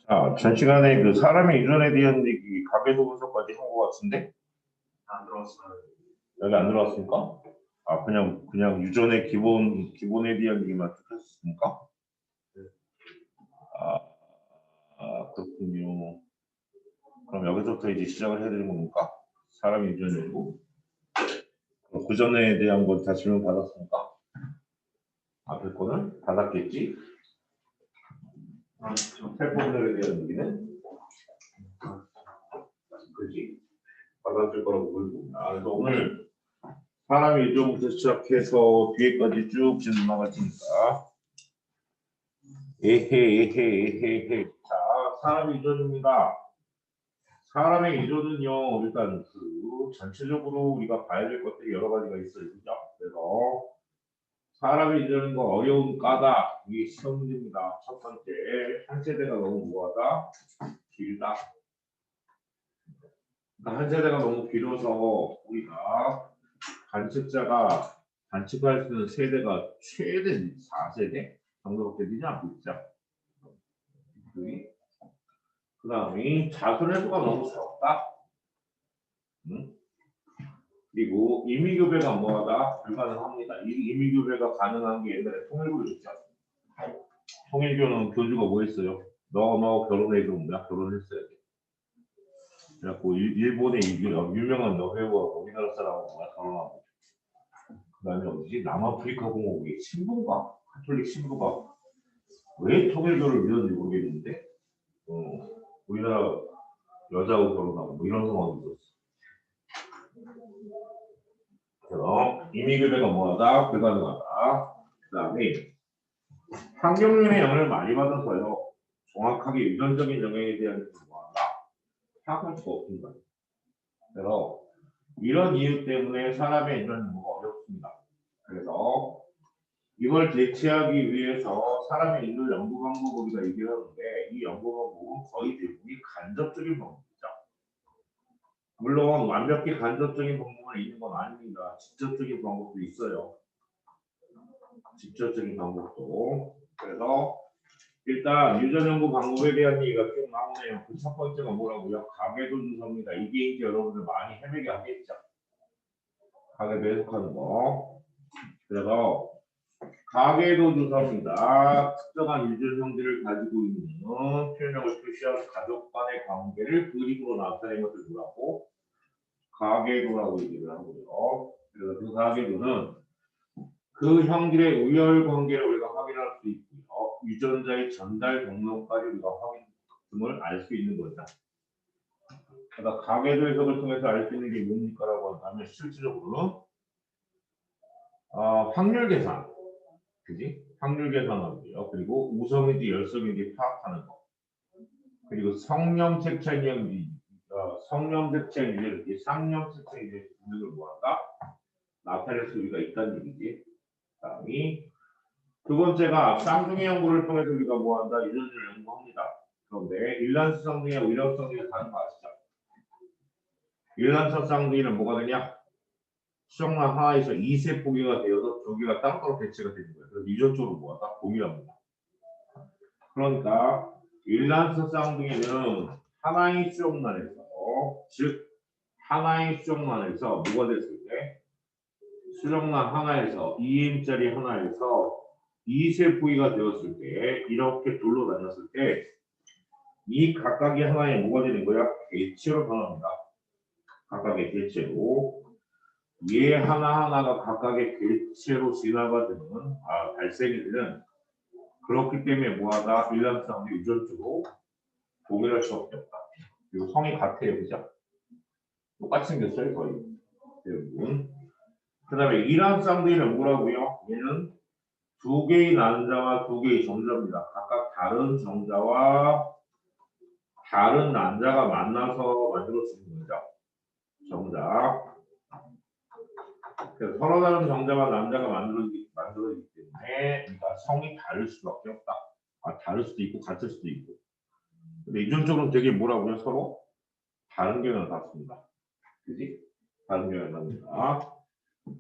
자, 전 시간에 그 사람의 유전에 대한 얘기 가계도 분석까지 한 것 같은데 안 들어왔어요. 여기 안 들어왔습니까? 아, 그냥 유전의 기본에 대한 얘기만 쭉 했습니까? 그렇군요. 그럼 여기서부터 이제 시작을 해야 되는 겁니까? 사람의 유전이고 그 전에 대한 건 다 질문 받았습니까? 앞에 거는 받았겠지? 텔포들에 대한 얘기는 그지? 받았을 거라고 보입니다. 그래서 오늘 사람의 유전부터 시작해서 뒤에까지 쭉 진행할 테니까 에헤. 자, 사람의 유전입니다. 사람의 유전은요, 일단 그 전체적으로 우리가 봐야 될 것들이 여러 가지가 있어요. 그죠? 그래서 사람의 유전은 거 어려운 까다. 이게 시험 문제입니다. 첫 번째, 한 세대가 너무 뭐하다? 길다. 그러니까 한 세대가 너무 길어서 우리가 관측할 수 있는 세대가 최대 4세대 정도밖에 되지 않고 있죠. 그 다음에 자손의 수가 너무 적다. 그리고 임의교배가 뭐하다? 불가능합니다. 임의교배가 가능한 게 옛날에 통일교였죠. 통일교는 교주가 뭐 했어요? 너 결혼해도 나 결혼했어야 돼. 그래갖고 일본의 유명한 여배우와 우리나라 사람하고 결혼하고 그 다음에 어디지? 남아프리카 공화국의 신부가 가톨릭 신부가 왜 통일교를 믿었는지 모르겠는데 우리나라 여자하고 결혼하고 뭐 이런 상황이 있었어. 그래서 임의교배가 뭐하다? 불가능하다. 그 다음에 환경연의 영향을 많이 받아서요. 정확하게 유전적인 영향에 대한 뭐하다? 파악할 수가 없습니다. 그래서 이런 이유 때문에 사람의 유전 연구가 어렵습니다. 그래서 이걸 대체하기 위해서 사람의 인류 연구 방법을 우리가 얘기를 하는데 이 연구 방법은 거의 대부분이 간접적인 방법이죠. 물론 완벽히 간접적인 방법만 있는 건 아닙니다. 직접적인 방법도 있어요. 직접적인 방법도. 그래서 일단 유전 연구 방법에 대한 얘기가 쭉 나오네요. 그 첫 번째가 뭐라고요? 가계도 주소입니다. 이게 이제 여러분들 많이 헤매게 하겠죠. 가계도 해석하는 거. 그래서 가계도 주소입니다. 특정한 유전 형질을 가지고 있는 표현력을 표시한 가족 간의 관계를 그림으로 나타낸 것을 뭐라고? 가계도라고 얘기를 하고요. 그래서 그 가계도는 그 형질의 우열 관계를 우리가 확인할 수 있고요. 유전자의 전달 경로까지 우리가 확인을 알 수 있는 거죠. 그러니까 가계도 해석을 통해서 알 수 있는 게 뭡니까라고 한다면 실질적으로는 확률 계산, 그지? 확률 계산하고요. 그리고 우성인지 열성인지 파악하는 거. 그리고 성령책 차이인지 성령책 차이인지 쌍령책 차이인지 등등을 뭐한다? 나타낼 수가 있다는 얘기지. 다음이 두 번째가 쌍둥이 연구를 통해서 우리가 뭐한다? 유전을 연구합니다. 그런데 일란성 쌍둥이하고 일란성 쌍둥이가 다른 거 아시죠? 일란성 쌍둥이는 뭐가 되냐? 수정란 하나에서 2세 포기가 되어서 두 개가 따로따로 배치가 되는 거예요. 그래서 유전적으로 뭐하다? 동일합니다. 그러니까 일란성 쌍둥이는 하나의 수정란에서 즉 하나의 수정란에서 뭐가 됐을 때 수정란 하나에서 2M짜리 하나에서 2세 포기가 되었을 때 이렇게 둘로 나눴을 때 이 각각의 하나의 뭐가 되는 거야? 개체로 변합니다. 각각의 개체로 얘 하나하나가 각각의 개체로 진화가 되는 발생이 되는 그렇기 때문에 뭐하다? 일란쌍도 유전적으로 동일할 수밖에 없다. 그리고 성이 같아요, 그죠? 똑같이 생겼어요, 거의 대부분. 그 다음에 일란쌍둥이는 뭐라고요? 얘는 두 개의 난자와 두 개의 정자입니다. 각각 다른 정자와 다른 난자가 만나서 만들어지는 거죠. 정자. 그래서 서로 다른 정자와 난자가 만들어지기 때문에 그러니까 성이 다를 수밖에 없다. 다를 수도 있고 같을 수도 있고. 근데 유전적으로 되게 뭐라고요? 서로 다른 게 나타났습니다. 그지? 다른 게 나타납니다.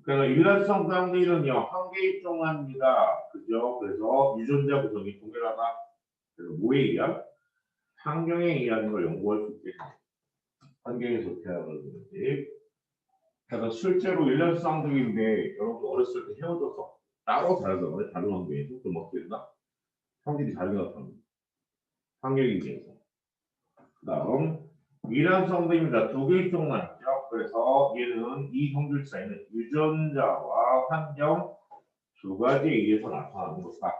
그래서 일란성 쌍둥이는요 한 개 입종합니다. 그죠? 그래서 유전자 구성이 동일하다. 그래서 뭐에 의한? 환경에 의한 걸 연구할 수 있게 환경에서 어떻게 하는지. 그래서 실제로 일란성 쌍둥이인데 여러분 어렸을 때 헤어져서 따로 살아서 다른 환경에서 좀 어떻게 되나? 성질이 다르게 나타납니다. 환경에 의해서. 그다음 일란성들입니다. 두 개 입종만 있죠. 그래서 얘는 이 형질 차이는 유전자와 환경 두 가지에 의해서 나타나는 것이다.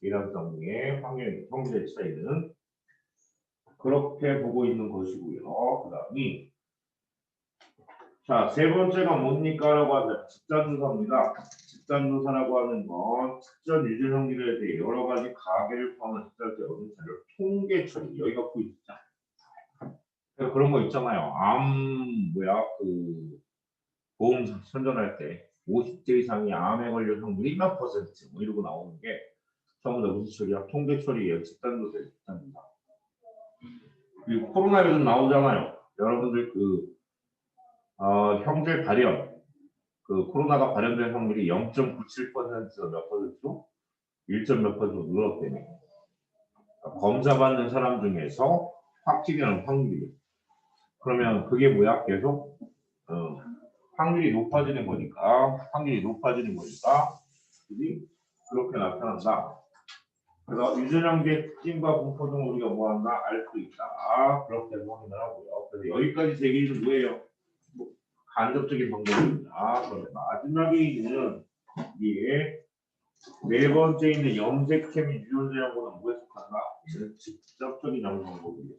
일란성의 환경 형질의 차이는 그렇게 보고 있는 것이고요. 그다음이 자, 세 번째가 뭡니까라고 하면 집단조사입니다. 집단조사라고 하는 건 특정 유전 형질에 대해 여러 가지 가계를 포함한 집단조사의 얻은 자료를 통계 처리 여기가 포인트죠. 그런 거 있잖아요. 그 보험 선전할 때 50대 이상이 암에 걸릴 확률이 몇 퍼센트 뭐 이러고 나오는 게 전부 다 무슨 처리야? 통계 처리예요. 집단조사, 집단조사. 그리고 코로나 요즘 나오잖아요. 여러분들 형제 발현 코로나가 발현된 확률이 0.97%가 몇 퍼센트로 1점 몇 퍼센트로 늘었대요. 그러니까 검사 받는 사람 중에서 확진이라는 확률이. 그러면 그게 뭐야? 계속 확률이 높아지는 거니까 그렇게 나타난다. 그래서 유전형계 특징과 분포 등 우리가 뭐한다? 알 수 있다. 그렇게 확인을 하고요. 그래서 여기까지 제 얘기는 뭐예요? 간접적인 방법입니다. 그런데 마지막에 있는 이게 네 번째 있는 염색 케미 유전자 연구는 뭐에 속한다? 직접적인 연구 방법이에요.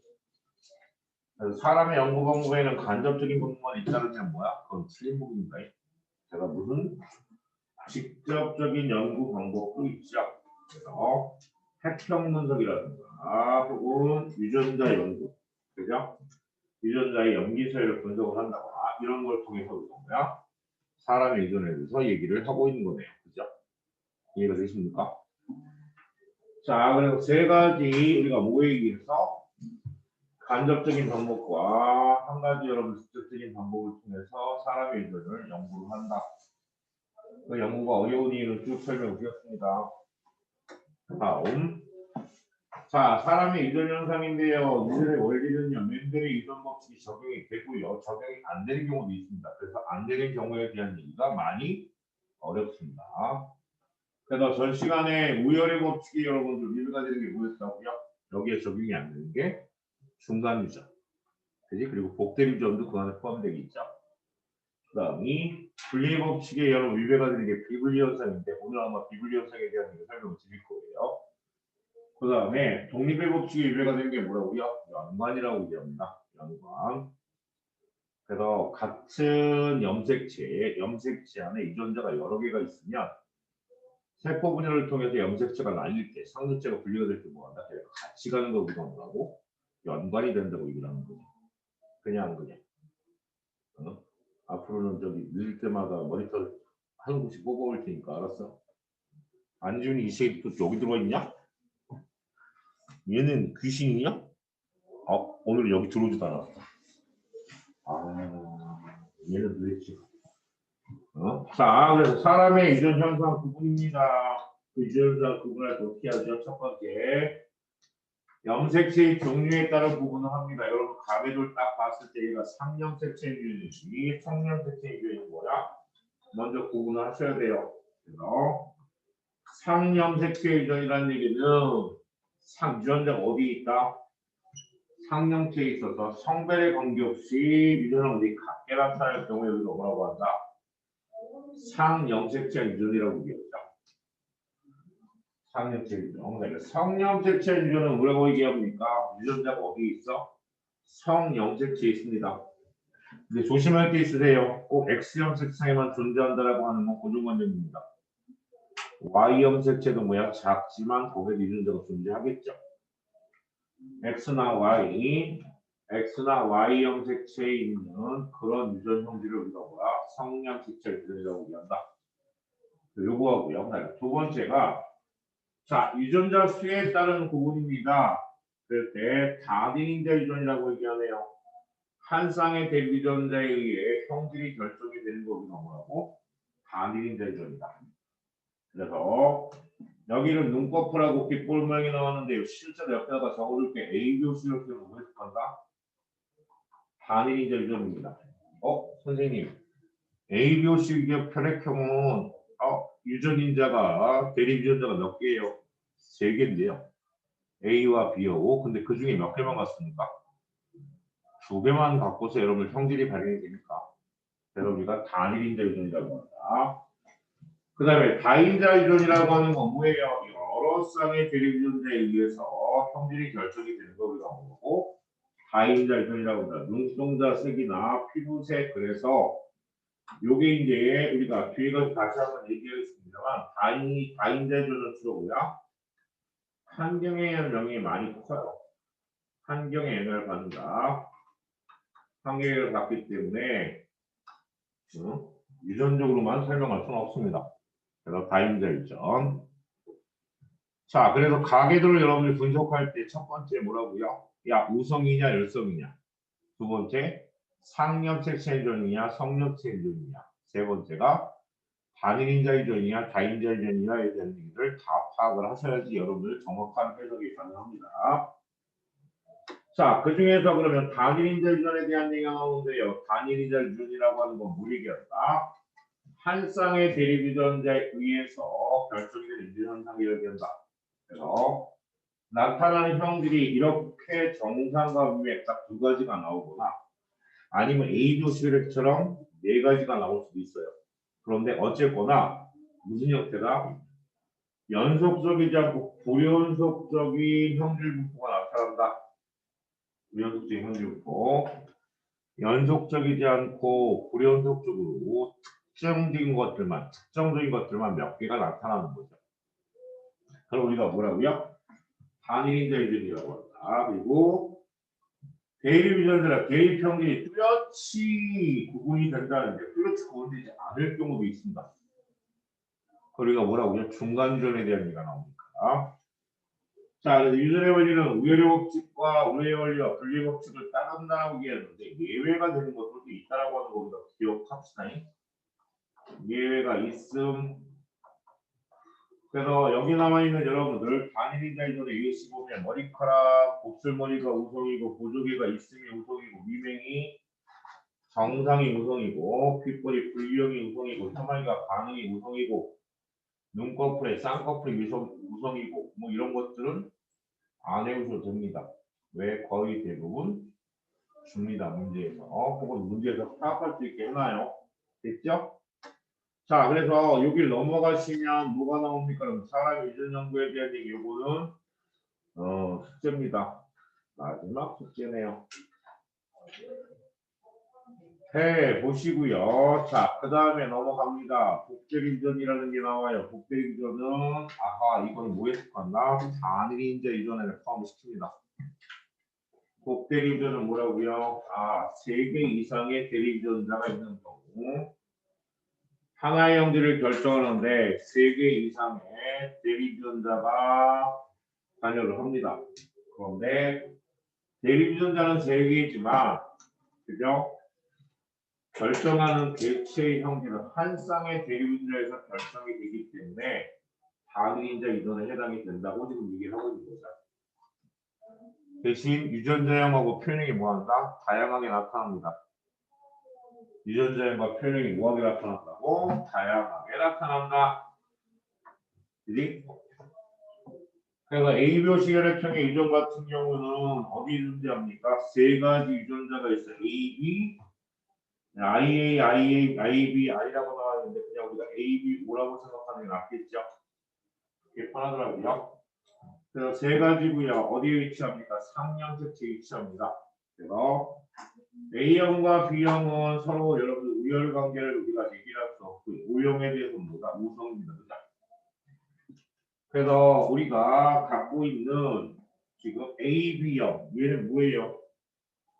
그래서 사람의 연구 방법에는 간접적인 방법만 있다는 게 뭐야? 그건 틀린 부분입니다. 제가 무슨 직접적인 연구 방법도 있죠. 그래서 핵형 분석이라든가 혹은 유전자 연구, 그죠? 유전자의 염기 사이를 분석을 한다거나 이런 걸 통해서 뭐야? 사람의 유전에 대해서 얘기를 하고 있는 거네요. 그죠? 이해가 되십니까? 자, 그래서 세 가지 우리가 뭐 얘기해서 간접적인 방법과 한 가지 여러분 직접적인 방법을 통해서 사람의 유전을 연구를 한다. 그 연구가 어려운 이유를 쭉 설명을 드렸습니다. 다음. 자, 사람의 유전 현상인데요. 유전의 원리는요. 멘델의 유전 법칙이 적용이 되고요. 적용이 안 되는 경우도 있습니다. 그래서 안 되는 경우에 대한 얘기가 많이 어렵습니다. 그래서 전 시간에 우열의 법칙이 여러분들 이해가 되는 게 뭐였다고요? 여기에 적용이 안 되는 게 중간 유전. 그지? 그리고 복대 유전도 그 안에 포함되어 있죠. 그 다음이 분리 법칙에 여러분 위배가 되는 게 비분리 현상인데 오늘 아마 비분리 현상에 대한 설명을 드릴 거예요. 그 다음에 독립의 법칙에 위배가 되는 게 뭐라고요? 연관이라고 얘기합니다. 연관. 그래서 같은 염색체 안에 유전자가 여러 개가 있으면 세포 분열을 통해서 염색체가 나뉠 때 상수체가 분리가 될 때 뭐한다? 같이 가는 거 우리가 뭐라고? 연관이 된다고 얘기를 하는 거죠. 그냥. 앞으로는 저기 늦을 때마다 모니터 한 곳씩 뽑아올 테니까 알았어? 안준이 이 새끼 또 여기 들어있냐? 얘는 귀신이냐? 오늘 여기 들어오지도 않았어. 얘는 도대체. 자, 그래서 사람의 유전 현상 구분입니다. 그 유전 현상 구분을 어떻게 하죠? 첫 번째, 염색체의 종류에 따른 구분을 합니다. 여러분 가계도를 딱 봤을 때 얘가 상염색체 유전인지 청염색체 유전이 뭐야? 먼저 구분을 하셔야 돼요. 그래서 상염색체 유전이라는 얘기는 유전자가 어디 있다? 상염체에 있어서 성별에 관계없이 유전은 어디 각계 나타날 경우에 우리가 뭐라고 한다? 상염색체 유전이라고 얘기했죠. 상염체 유전. 그러니까 성염색체 유전은 뭐라고 얘기합니까? 유전자가 어디 있어? 성염색체에 있습니다. 근데 조심할 게 있으세요. 꼭 X염색체에만 존재한다라고 하는 건 고정관념입니다. Y염색체도 뭐야? 작지만 거기에 유전자가 존재하겠죠. X나 Y 염색체에 있는 그런 유전 형질을 우리가 뭐야? 성염색체 유전이라고 얘기한다. 요거하고요. 두 번째가 자 유전자 수에 따른 구분입니다. 그럴 때 다빈인자 유전이라고 얘기하네요. 한 쌍의 대유전자에 의해 형질이 결정이 되는 거 우리가 뭐라고? 단일인자 유전이다. 그래서 여기는 눈꺼풀하고 귓볼 모양이 나왔는데 실제로 옆에다가 적어줄게. ABOC를 뭐 해석한다? 단일인자 유전입니다. 선생님 ABOC 혈액형은 유전인자가 대립 유전자가 몇 개예요? 3개인데요. A와 B요. 근데 그 중에 몇 개만 갖습니까? 2개만 갖고서 여러분 성질이 발현이 되니까 여러분이가 단일인자 유전이라고 한다. 그 다음에 다인자 유전이라고 하는 건 뭐예요? 여러 쌍의 대립 유전자에 의해서 성질이 결정이 되는 거 우리가 뭐고 다인자 유전이라고 한다. 눈동자 색이나 피부색. 그래서 요게 이제 우리가 뒤에 가서 다시 한번 얘기하겠습니다만 다인자 유전은 주로 뭐야? 환경에 영향이 많이 커요. 환경에 영향을 받는다. 환경에 영향을 받기 때문에 유전적으로만 설명할 수는 없습니다. 그래서 다인자 유전. 자, 그래서 가계도를 여러분들이 분석할 때 첫 번째 뭐라고요? 야, 우성이냐 열성이냐. 두 번째, 상엽색 유전이냐 성엽색 유전이냐. 세 번째가 단일인자 유전이냐 다인자 유전이냐에 대한 얘기를 다 파악을 하셔야지 여러분들 정확한 해석이 가능합니다. 자, 그 중에서 그러면 단일인자 유전에 대한 얘기가 나오는데요. 단일인자 유전이라고 하는 건 뭘 얘기한다? 한 쌍의 대립 유전자에 의해서 결정이 되는 유전 현상이 얘기한다. 그래서 나타나는 형질이 이렇게 정상과 위에 딱 2가지가 나오거나 아니면 ABOC처럼 4가지가 나올 수도 있어요. 그런데 어쨌거나 무슨 형태다? 연속적이지 않고 불연속적인 형질 분포가 나타난다. 불연속적인 형질 분포. 연속적이지 않고 불연속적으로 특정적인 것들만 몇 개가 나타나는 거죠. 그럼 우리가 뭐라고요? 단일인자 유전이라고 한다. 그리고 대립 유전자라 대립 형질이 뚜렷이 구분이 된다는데 뚜렷이 구분되지 않을 경우도 있습니다. 우리가 뭐라고요? 중간 유전에 대한 얘기가 나오니까. 자, 그래서 유전의 원리는 우열의 법칙과 우열의 원리와 분리의 법칙을 따른다고 얘기하는데 예외가 되는 것들도 있다라고 하는 거 우리가 기억합시다. 예외가 있음. 그래서 여기 남아있는 여러분들 단일인자 유전의 예시 보면 머리카락, 곱슬머리가 우성이고 보조개가 있음이 우성이고 미맹이 정상이 우성이고 귓볼이 불경이 우성이고 혀마이가 반응이 우성이고 눈꺼풀에 쌍꺼풀이 우성이고 뭐 이런 것들은 안 해오셔도 됩니다. 왜? 거의 대부분 줍니다. 문제에서 혹은 문제에서 파악할 수 있게 해놔요. 됐죠? 자, 그래서 여기를 넘어가시면 뭐가 나옵니까? 그럼 사람 유전 연구에 대한 얘기 요거는 숙제입니다. 마지막 숙제네요. 해 보시고요. 자, 그 다음에 넘어갑니다. 복대립유전이라는 게 나와요. 복대립유전은 이건 뭐에 속한다? 단일인자 유전에 포함시킵니다. 복대립유전은 뭐라고요? 3개 이상의 대립유전자가 있는 경우 하나의 형질을 결정하는데 3개 이상의 대립유전자가 관여를 합니다. 그런데 대립유전자는 3개이지만 그죠? 결정하는 개체의 형질은 한 쌍의 대립유전자에서 결정이 되기 때문에 단일인자 유전에 해당이 된다고 지금 얘기를 하고 있는 거죠. 대신 유전자형하고 표현형이 뭐한다? 다양하게 나타납니다. 유전자형과 표현형이 뭐하게 나타난다고? 다양하게 나타난다. 그지? 그래서 ABOC 혈액형의 유전 같은 경우는 어디 존재합니까? 3가지 유전자가 있어요. AB, IA, IB, I라고 나와 있는데 그냥 우리가 ABO라고 생각하는 게 낫겠죠? 이게 편하더라고요. 그래서 3가지고요. 어디에 위치합니까? 상형색체에 위치합니다. 그래서 A형과 B형은 서로 여러분들 우열 관계를 우리가 얘기할 수 없고 O형에 대해서는 뭐다? 우성입니다. 그죠? 그래서 우리가 갖고 있는 지금 AB형 얘는 뭐예요?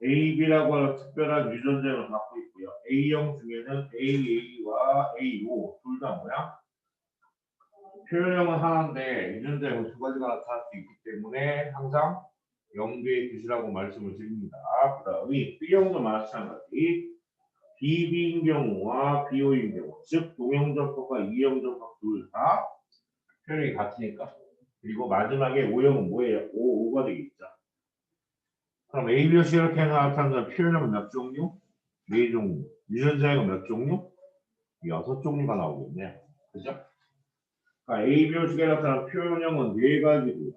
AB라고 하는 특별한 유전자를 갖고 있고요. A형 중에는 AA와 AO 둘 다 뭐야? 표현형은 하나인데 유전자형은 2가지가 나타날 수 있기 때문에 항상 염두에 두시라고 말씀을 드립니다. 그 다음에 B형도 마찬가지 비비인 경우와 비오인 경우, 즉 동형접속과 이형접속 둘 다 표현이 같으니까. 그리고 마지막에 오형은 뭐예요? 오가 되겠죠. 그럼 A, B, C 이렇게 나타나는 표현은 몇 종류? 네 종류. 유전자가 몇 종류? 6종류가 나오겠네요. 그죠? 그러니까 A, B, C가 나타나는 표현형은 4가지고요.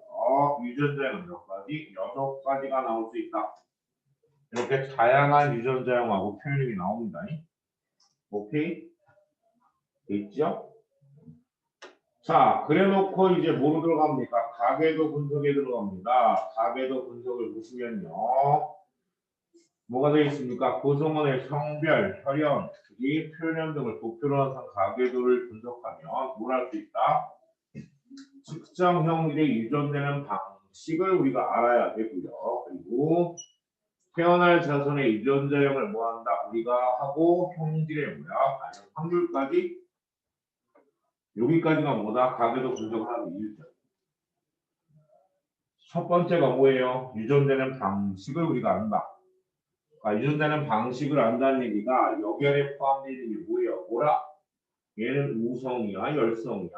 유전자형은 몇 가지? 6가지가 나올 수 있다. 이렇게 다양한 유전자형하고 표현형이 나옵니다. 오케이? 있죠? 자, 그래 놓고 이제 뭐로 들어갑니까? 가계도 분석에 들어갑니다. 가계도 분석을 보시면요. 뭐가 되어 있습니까? 구성원의 성별, 혈연, 이 표현 등을 도표로 한 가계도를 분석하면 뭘 할 수 있다? 측정 형질에 유전되는 방식을 우리가 알아야 되고요. 그리고 태어날 자손의 유전자형을 뭐한다? 우리가 하고 형질의 뭐야? 반영 확률까지 여기까지가 뭐다? 가계도 분석을 하는 이유죠. 첫 번째가 뭐예요? 유전되는 방식을 우리가 안다. 유전되는 방식을 안다는 얘기가 여기 안에 포함되어 있는 게 뭐예요? 뭐라? 얘는 우성이야, 열성이야.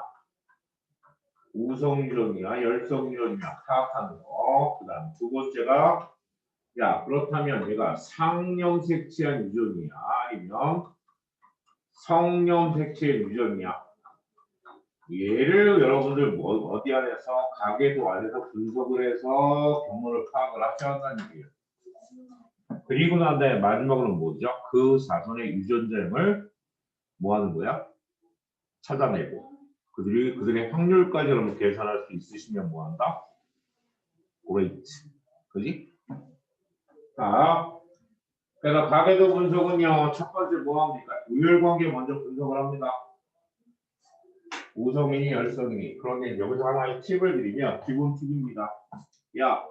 우성 유전이야, 열성 유전이야. 파악하는 거. 그 다음 두 번째가 야 그렇다면 얘가 상념 색채한 유전이야, 아니면 성념 색채의 유전이야. 얘를 여러분들 어디 안에서 가계도 안에서 분석을 해서 경로를 파악을 하셔야 한다는 얘기예요. 그리고 난 다음에 마지막으로 뭐죠? 그 자손의 유전자형을 뭐 하는 거야? 찾아내고 그들의 확률까지 여러분 계산할 수 있으시면 뭐 한다? great. 그지? 자, 그래서 가계도 분석은요, 첫 번째 뭐 합니까? 우열관계 먼저 분석을 합니다. 우성이니 열성이니. 그런데 여기서 하나의 팁을 드리면 기본 팁입니다. 야,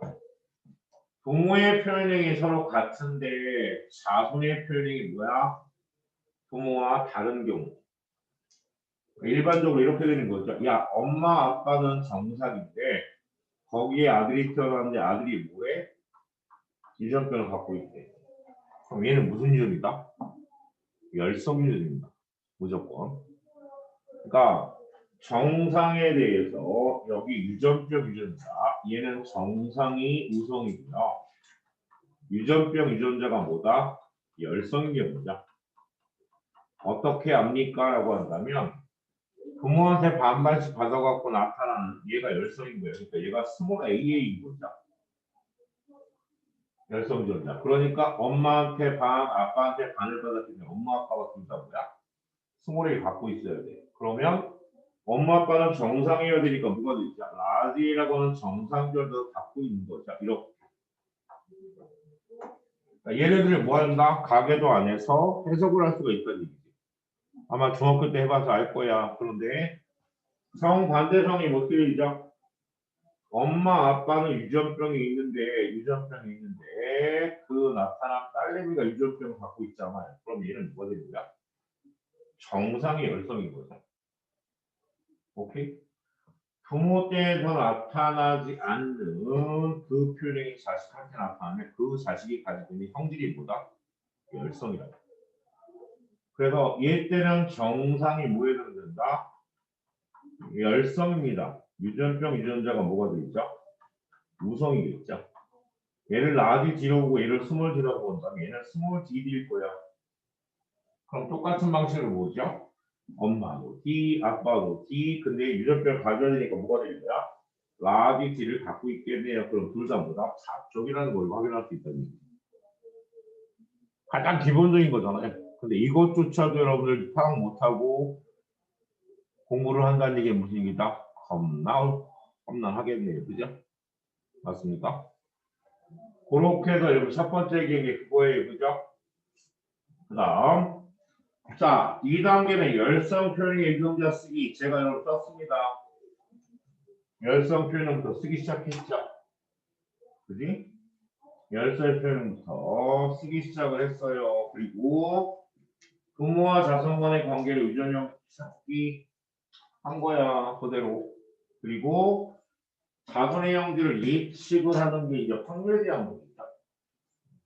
부모의 표현형이 서로 같은데 자손의 표현형이 뭐야? 부모와 다른 경우. 일반적으로 이렇게 되는 거죠. 야, 엄마 아빠는 정상인데 거기에 아들이 태어났는데 아들이 뭐해? 유전병을 갖고 있대. 그럼 얘는 무슨 유전이다? 열성 유전입니다. 무조건. 그러니까 정상에 대해서 여기 유전병 유전자, 얘는 정상이 우성이고요. 유전병 유전자가 뭐다? 열성 유전자. 어떻게 압니까? 라고 한다면 부모한테 반반씩 받아갖고 나타나는 얘가 열성인 거예요. 그러니까 얘가 스몰 AA인 거죠. 열성 유전자. 그러니까 엄마한테 반, 아빠한테 반을 받았을 때 엄마 아빠가 둘 다 뭐야? 스몰 A 갖고 있어야 돼. 그러면 엄마 아빠는 정상이어야 되니까 뭐가 되죠? 라디라고 하는 정상 유전자도 갖고 있는 거죠. 이렇게. 그러니까 얘네들이 뭐 한다? 가계도 안에서 해석을 할 수가 있다는 얘기지. 아마 중학교 때 해봐서 알 거야. 그런데 정반대성이 어떻게 되죠? 엄마 아빠는 유전병이 있는데 그 나타난 딸내미가 유전병을 갖고 있잖아요. 그럼 얘는 뭐가 되는 거야? 정상의 열성인 거죠. 오케이? 부모 때에서 나타나지 않는 그 표현이 자식한테 나타나면 그 자식이 가지고 있는 형질이 뭐다? 열성이다. 그래서 얘 때는 정상이 뭐에 해당된다? 열성입니다. 유전병 유전자가 뭐가 되겠죠? 우성이겠죠. 얘를 라디 D로 보고 얘를 스몰 D라고 본다면 얘는 스몰 DD일 거야. 그럼 똑같은 방식으로 보죠. 엄마도 D, 아빠도 D. 근데 유전병 가져야 되니까 뭐가 되는 거야? 라디 D를 갖고 있겠네요. 그럼 둘 다 뭐다? 사쪽이라는 걸 확인할 수 있다는 얘기. 가장 기본적인 거잖아요. 근데 이것조차도 여러분들 파악 못하고 공부를 한다는 얘기는 무슨 얘기다? 험난하겠네요. 그죠? 맞습니까? 그렇게 해서 여러분 첫 번째 얘기는 그거예요. 그죠? 그 다음 자 2단계는 열성 표현의 유전자 쓰기. 제가 여러분 썼습니다. 열성 표현부터 쓰기 시작했죠. 그지? 열성 표현부터 쓰기 시작을 했어요. 그리고 부모와 자손 간의 관계를 유전형 찾기 한 거야. 그대로. 그리고 자손의 형질을 예측을 하는 게 이제 확률에 대한 문제다.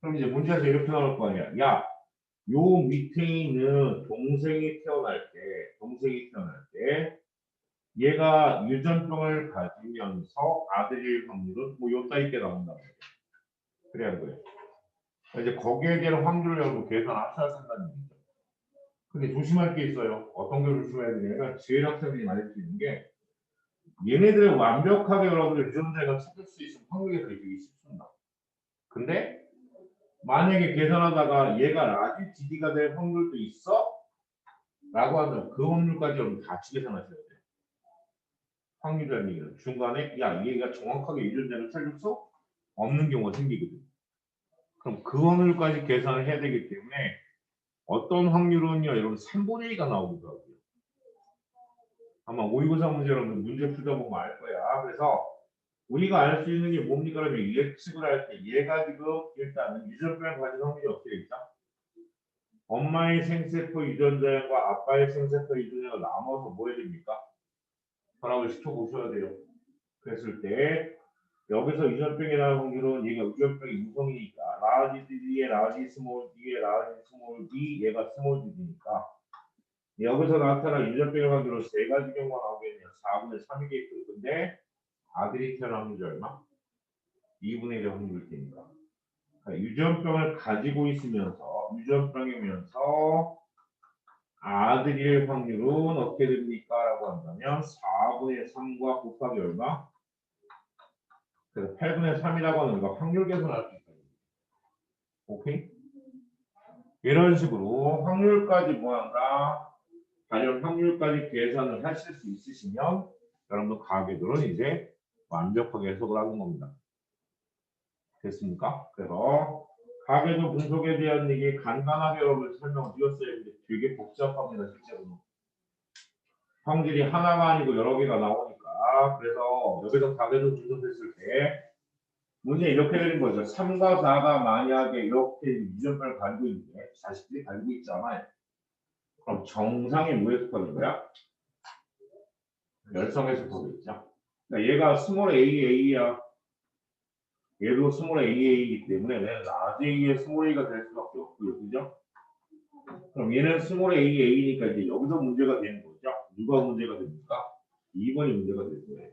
그럼 이제 문제에서 이렇게 나올 거 아니야. 야, 요 밑에 있는 동생이 태어날 때 얘가 유전병을 가지면서 아들일 확률은 뭐 요 따위 때 나온다고 해요. 그래야 돼요. 이제 거기에 대한 확률을 여러분 계산하셔야 한다는 얘기죠. 근데 조심할 게 있어요. 어떤 걸 조심해야 되냐면 지혜 학생들이 말할 수 있는 게 얘네들을 완벽하게 여러분들 유전자가 찾을 수 있으면 확률이 되게 쉽습니다. 근데 만약에 계산하다가 얘가 라지 GD가 될 확률도 있어? 라고 하면 그 확률까지 여러분 같이 계산하셔야 돼요. 확률이라는 얘기는 중간에 야 얘가 정확하게 유전자를 찾을 수 없는 경우가 생기거든. 그럼 그 확률까지 계산을 해야 되기 때문에 어떤 확률은요 여러분 3분의 2가 나오기도 하고요. 아마 모의고사 문제 여러분 문제 풀다 보면 알 거야. 그래서 우리가 알 수 있는 게 뭡니까? 그러면 예측을 할 때 얘가 지금 일단은 유전병을 가진 확률이 어떻게 있죠? 엄마의 생세포 유전자과 아빠의 생세포 유전자가 나눠서 뭐 해야 됩니까? 결합을 시켜보셔야 돼요. 그랬을 때 여기서 유전병이 나올 확률은 얘가 유전병이 유성이니까 라지 D에 라지 스몰 D에 라지 스몰 D 얘가 스몰 D니까 여기서 나타난 유전병의 확률은 세 가지 경우가 나오겠네요. 4분의 3이겠죠. 근데 아들이 태어난 확률이 얼마? 2분의 1의 확률일 테니까. 그러니까 유전병을 가지고 있으면서 유전병이면서 아들일 확률은 어떻게 됩니까? 라고 한다면 4분의 3과 곱하기 얼마? 그래서 8분의 3이라고 하는 거 확률 계산할 수 있어요. 오케이? 이런 식으로 확률까지 뭐한다? 관련 확률까지 계산을 하실 수 있으시면 여러분들 가계들은 이제 완벽하게 해석을 하는 겁니다. 됐습니까? 그래서 가계도 분석에 대한 얘기 간단하게 여러분 설명을 드렸어요. 근데 되게 복잡합니다. 실제로는. 성질이 하나가 아니고 여러 개가 나오니까 그래서 여기서 가계도 분석했을 때 문제 이렇게 되는 거죠. 3과 4가 만약에 이렇게 유전병을 가지고 있는데 자식들이 가지고 있잖아요. 그럼 정상이 뭐에 속하는 거야? 열성에 속하겠죠. 그러니까 얘가 스몰 AA야. 얘도 스몰 AA이기 때문에 얘는 라지 A의 스몰 A가 될 수밖에 없고요. 그죠? 그럼 얘는 스몰 AA니까 이제 여기서 문제가 되는 거죠. 누가 문제가 됩니까? 2번이 문제가 될 거예요.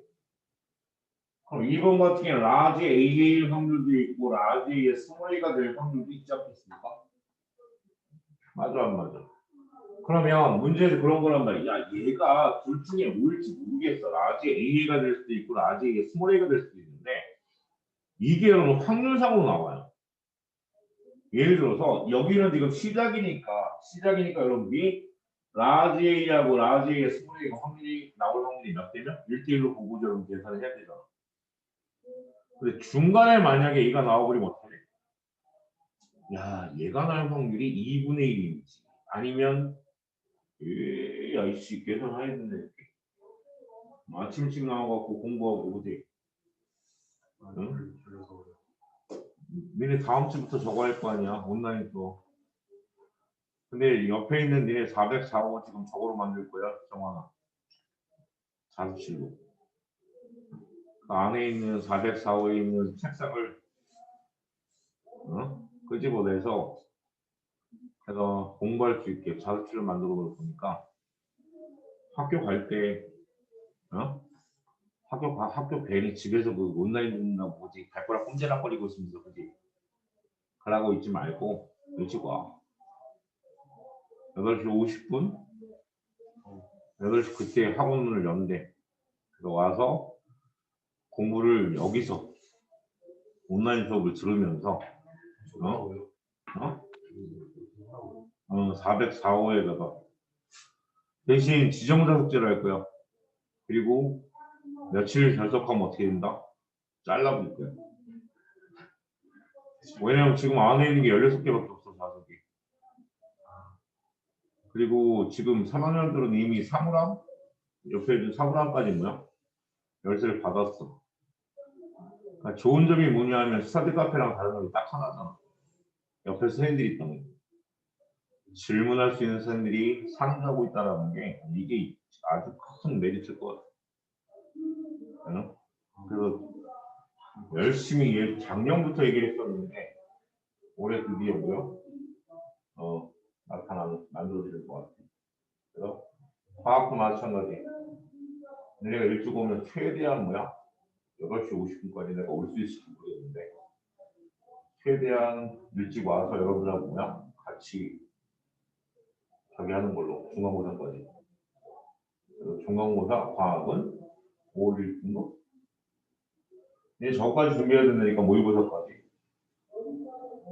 그럼 2번 같은 경우는 라지 AA일 확률도 있고 라지 A의 스몰 A가 될 확률도 있지 않겠습니까? 맞아 안 맞아? 그러면 문제는 그런 거란 말이야. 야, 얘가 둘 중에 뭘지 모르겠어. 라지 A가 될 수도 있고 라지 A의 스몰 A가 될 수도 있는데 이게 여러분 확률상으로 나와요. 예를 들어서 여기는 지금 시작이니까 여러분이 라지 A하고 라지 A의 스몰 A가 확률이 나올 확률이 몇 대면 1대1로 보고 여러분 계산을 해야 되잖아. 근데 중간에 만약에 얘가 나와버리면 어떡해? 야, 얘가 나올 확률이 2분의 1인지 아니면 야, 이씨 계산해야 되는데 아침 일찍 나와갖고 공부하고 그지? 응? 니네 다음 주부터 저거 할 거 아니야 온라인 또. 근데 옆에 있는 니네 404호 지금 저거로 만들 거야 정환아. 자습실로. 그 안에 있는 404호에 있는 책상을 끄집어내서 해서 공부할 수 있게 자습실을 만들어 놓을 거니까 학교 갈 때 학교 괜히 집에서 그 온라인 듣는다고 뭐지 발가락 꼼지락거리고 있으면서 그지? 그러고 있지 말고 일찍 와. 8시 50분? 8시 그때 학원문을 연대. 그래서 와서 공부를 여기서 온라인 수업을 들으면서 404호에다가 대신 지정자석제를 할 거야. 그리고 며칠 결석하면 어떻게 된다? 잘라버릴 거야. 왜냐면 지금 안에 있는 게 16개밖에 없어, 자석이. 그리고 지금 3학년들은 이미 사물함? 옆에 있는 사물함까지 뭐야? 열쇠를 받았어. 그러니까 좋은 점이 뭐냐 하면 스터디 카페랑 다른 점이 딱 하나잖아. 옆에 선생님들이 있다는 거. 질문할 수 있는 선생님들이 상주하고 있다는 게 이게 아주 큰 메리트일 것 같아. 그래서 열심히 작년부터 얘기를 했었는데 올해 드디어 뭐요? 만들어질 것 같아. 그래서 화학도 마찬가지. 내가 일찍 오면 최대한 뭐야? 8시 50분까지 내가 올 수 있을지 모르겠는데 최대한 일찍 와서 여러분하고 뭐야? 같이 저기 하는 걸로 중간고사까지. 그래서 중간고사 과학은 5월 1분도 이제 저까지 준비해야 된다니까 모의고사까지.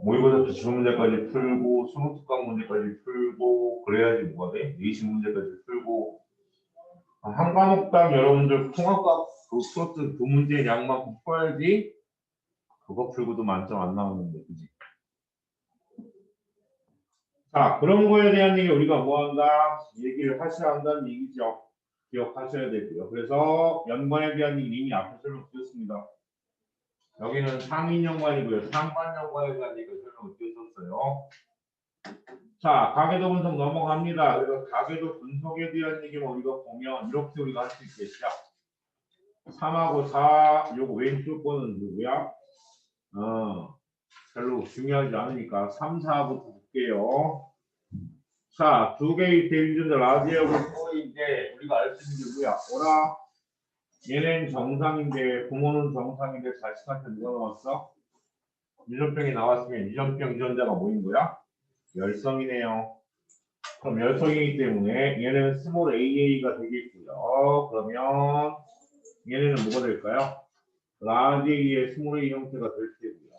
모의고사 기출 문제까지 풀고 수능 특강 문제까지 풀고 그래야지 뭐가 돼? 내신 문제까지 풀고 한 과목당 여러분들 통합과 그 플러스 두 문제 양만큼 풀어야지 그거 풀고도 만점 안 나오는데 그지? 자 그런 거에 대한 얘기 우리가 뭐 한다? 얘기를 하셔야 한다는 얘기죠. 기억하셔야 되고요. 그래서 연관에 대한 얘기 이미 앞에 설명드렸습니다. 여기는 상인연관이고요. 상관연관에 대한 얘기를 설명드렸었어요. 자, 가계도 분석 넘어갑니다. 그래서 가계도 분석에 대한 얘기를 우리가 보면 이렇게 우리가 할 수 있겠죠. 3하고 4, 요거 왼쪽 거는 누구야? 별로 중요하지 않으니까 3, 4부터 볼게요. 자, 두 개의 대유전자 라디오고 소인데 우리가 알 수 있는 게 뭐야? 오라. 얘는 정상인데 부모는 정상인데 자식한테 누가 나왔어? 유전병이 나왔으면 유전병 유전자가 뭐인 거야? 열성이네요. 그럼 열성이기 때문에 얘는 스몰 AA가 되겠고요. 그러면 얘네는 뭐가 될까요? 라지 A의 스몰 A 형태가 될 테고요.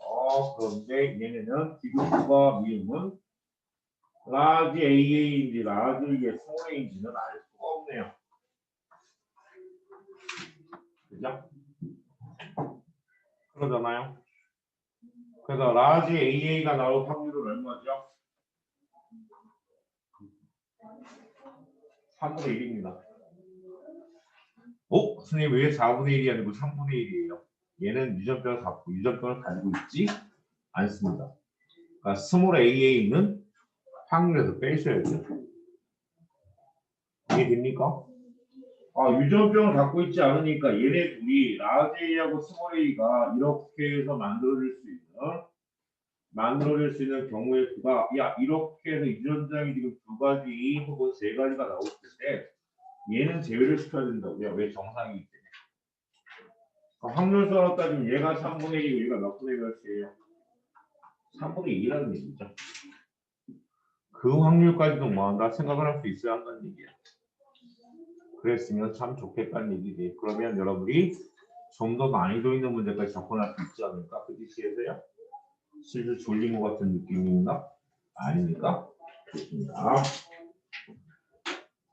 그런데 얘네는 디귿과 미음은 라지 AA인지 라지 A의 스몰 A인지는 알 수가 없네요. 그죠? 그러잖아요. 그래서 라지 AA가 나올 확률은 얼마죠? 3분의 1입니다. 선생님 왜 4분의 1이 아니고 3분의 1이에요? 얘는 유전병을 갖고 유전병을 가지고 있지 않습니다. 그러니까 스몰 AA는 확률에서 빼셔야죠. 이해됩니까? 유전병을 갖고 있지 않으니까 얘네 둘이 라지 A하고 스몰 A가 이렇게 해서 만들어질 수 있는 경우의 수가 이렇게 해서 유전장이 지금 2가지 혹은 3가지가 나올 텐데 얘는 제외를 시켜야 된다고요. 왜? 정상이기 때문에. 확률선으로 따지면 얘가 3분의 1이고 얘가 몇 분의 몇이에요? 3분의 2라는 얘기죠. 그 확률까지도 뭐한다 생각을 할 수 있어야 한다는 얘기야. 그랬으면 참 좋겠다는 얘기지. 그러면 여러분이 좀 더 난이도 있는 문제까지 접근할 수 있지 않을까? 그 뜻이에서요? 실제 졸린 것 같은 느낌이 있나? 아닙니까? 좋습니다.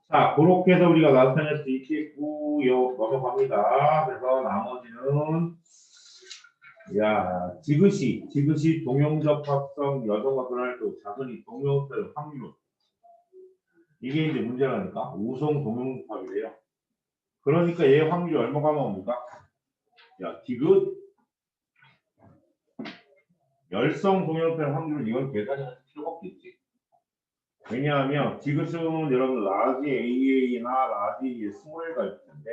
자, 그렇게 해서 우리가 나타낼 수 있겠고요. 넘어갑니다. 그래서 나머지는 지그시 동용접합성 여성과 결혼할때 자손이 동용될 확률 이게 이제 문제라니까 우성 동용접합이래요. 그러니까 얘 확률이 얼마가 나옵니까? 디귿 열성 동용될 확률은 이건 계산할 필요가 없겠지. 왜냐하면 디귿은 여러분 라지 AA나 라지 A의 스몰 A가 있을 텐데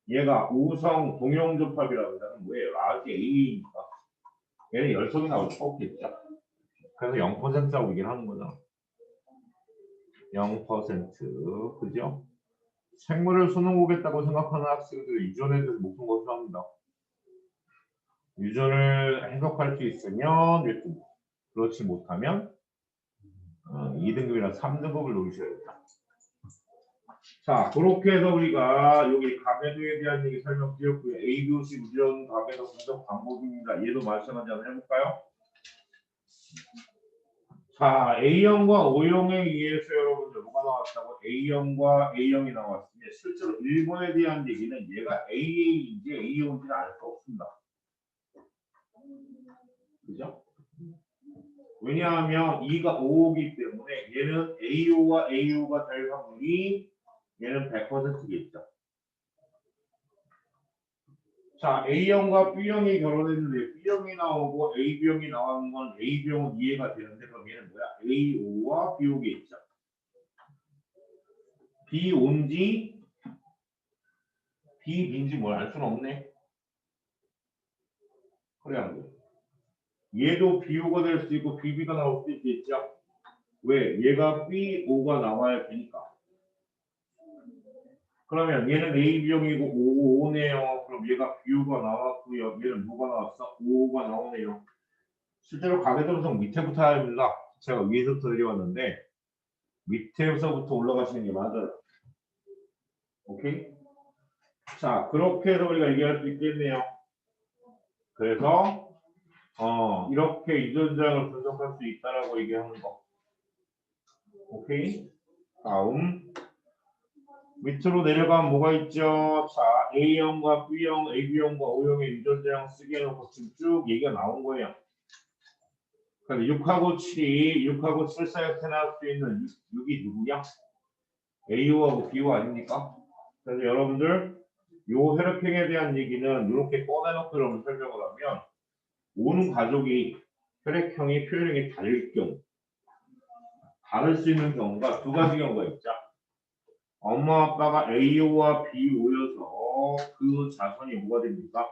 얘가 우성 동용접합이라고 하면 뭐예요? 라지 A니까 얘는 열성이 나올 수가 없겠죠. 그래서 0%라고 얘기를 하는 거죠. 0% 그죠? 생물을 수능 보겠다고 생각하는 학생들이 유전에 대해서 목숨 걸고 합니다. 유전을 해석할 수 있으면 1등, 그렇지 못하면 2등급이나 3등급을 노리셔야겠다. 자, 그렇게 해서 우리가 여기 가계도에 대한 얘기 설명드렸고요. A교시 무전 가계도 분석 방법입니다. 얘도 마찬가지 한번 해볼까요? 자, A형과 O형에 의해서 여러분들 뭐가 나왔다고? A형과 A형이 나왔습니다. 실제로 1번에 대한 얘기는 얘가 AA인지 AO인지는 알 수 없습니다. 그죠? 왜냐하면 2가 5이기 때문에 얘는 AO와 AO가 될 확률이 얘는 100%겠죠. 자, A형과 B형이 결혼했는데 B형이 나오고 AB형이 나오는 건 AB형은 이해가 되는데 그럼 얘는 뭐야? AO와 BO겠죠. BO인지 BB인지 뭘 알 수는 없네. 그래 안 돼. 얘도 BO가 될 수 있고 BB가 나올 수 있겠죠. 왜? 얘가 B5가 나와야 되니까. 그러면 얘는 A 비용이고 5네요. 그럼 얘가 B5가 나왔고요. 얘는 뭐가 나왔어? 5가 나오네요. 실제로 가계도성 밑에부터 해야 됩니다. 제가 위에서부터 내려왔는데 밑에서부터 올라가시는 게 맞아요. 오케이? 자, 그렇게 해서 우리가 얘기할 수 있겠네요. 그래서 이렇게 유전자를 분석할 수 있다라고 얘기하는 거. 오케이? 다음 밑으로 내려가면 뭐가 있죠? 자, A형과 B형, AB형과 O형의 유전자형 쓰게 해놓고 지금 쭉 얘기가 나온 거예요. 그래서 6하고 7이 6하고 7 사이에 태어날 수 있는 6이 누구냐? A호하고 B호 아닙니까? 그래서 여러분들 요 혈액형에 대한 얘기는 이렇게 꺼내놓고 여러분 설명을 하면 온 가족이 혈액형이 표현형이 다를 경우 다를 수 있는 경우가 두 가지 경우가 있죠. 엄마 아빠가 A호와 B호여서 그 자손이 뭐가 됩니까?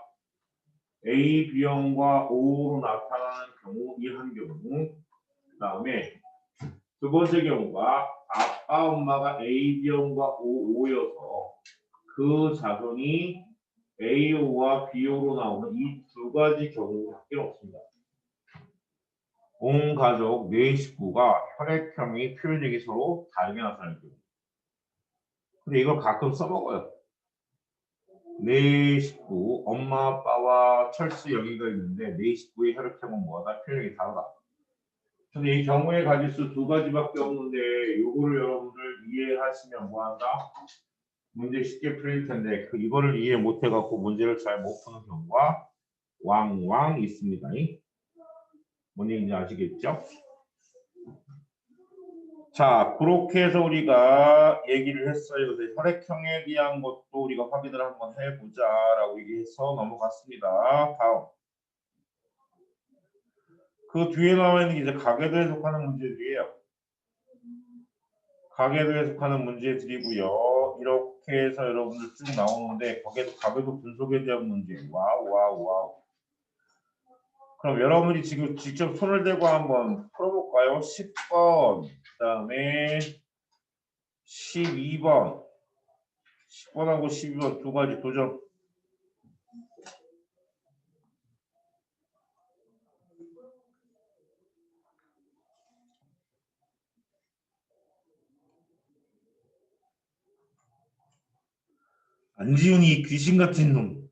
A, B형과 O로 나타나는 경우 이 한 경우. 그 다음에 두 번째 경우가 아빠 엄마가 A, B형과 O여서 그 자손이 A호와 B호로 나오는 이 두 가지 경우밖에 없습니다. 온 가족 네 식구가 혈액형이 표현력이 서로 다르게 나타나는 경우. 근데 이걸 가끔 써먹어요. 네 식구, 엄마 아빠와 철수 여기가 있는데 네 식구의 혈액형은 뭐하다? 표현력이 다르다. 근데 이 경우의 가지수 두 가지밖에 없는데 요거를 여러분들 이해하시면 뭐한다? 문제 쉽게 풀릴 텐데 이거를 이해 못해갖고 문제를 잘 못 푸는 경우가 왕왕 있습니다. 뭔 얘기인지 아시겠죠? 자, 그렇게 해서 우리가 얘기를 했어요. 그래서 혈액형에 대한 것도 우리가 확인을 한번 해보자라고 얘기해서 넘어갔습니다. 다음. 그 뒤에 나와 있는 게 이제 가계도 해석하는 문제들이에요. 가계도 해석하는 문제들이고요. 이렇게 해서 여러분들 쭉 나오는데 거기에도 가계도 분석에 대한 문제. 와우 와우 와우. 그럼 여러분이 지금 직접 손을 대고 한번 풀어볼까요? 10번, 그 다음에 12번. 10번하고 12번 두 가지 도전. 안지훈이 귀신 같은 놈.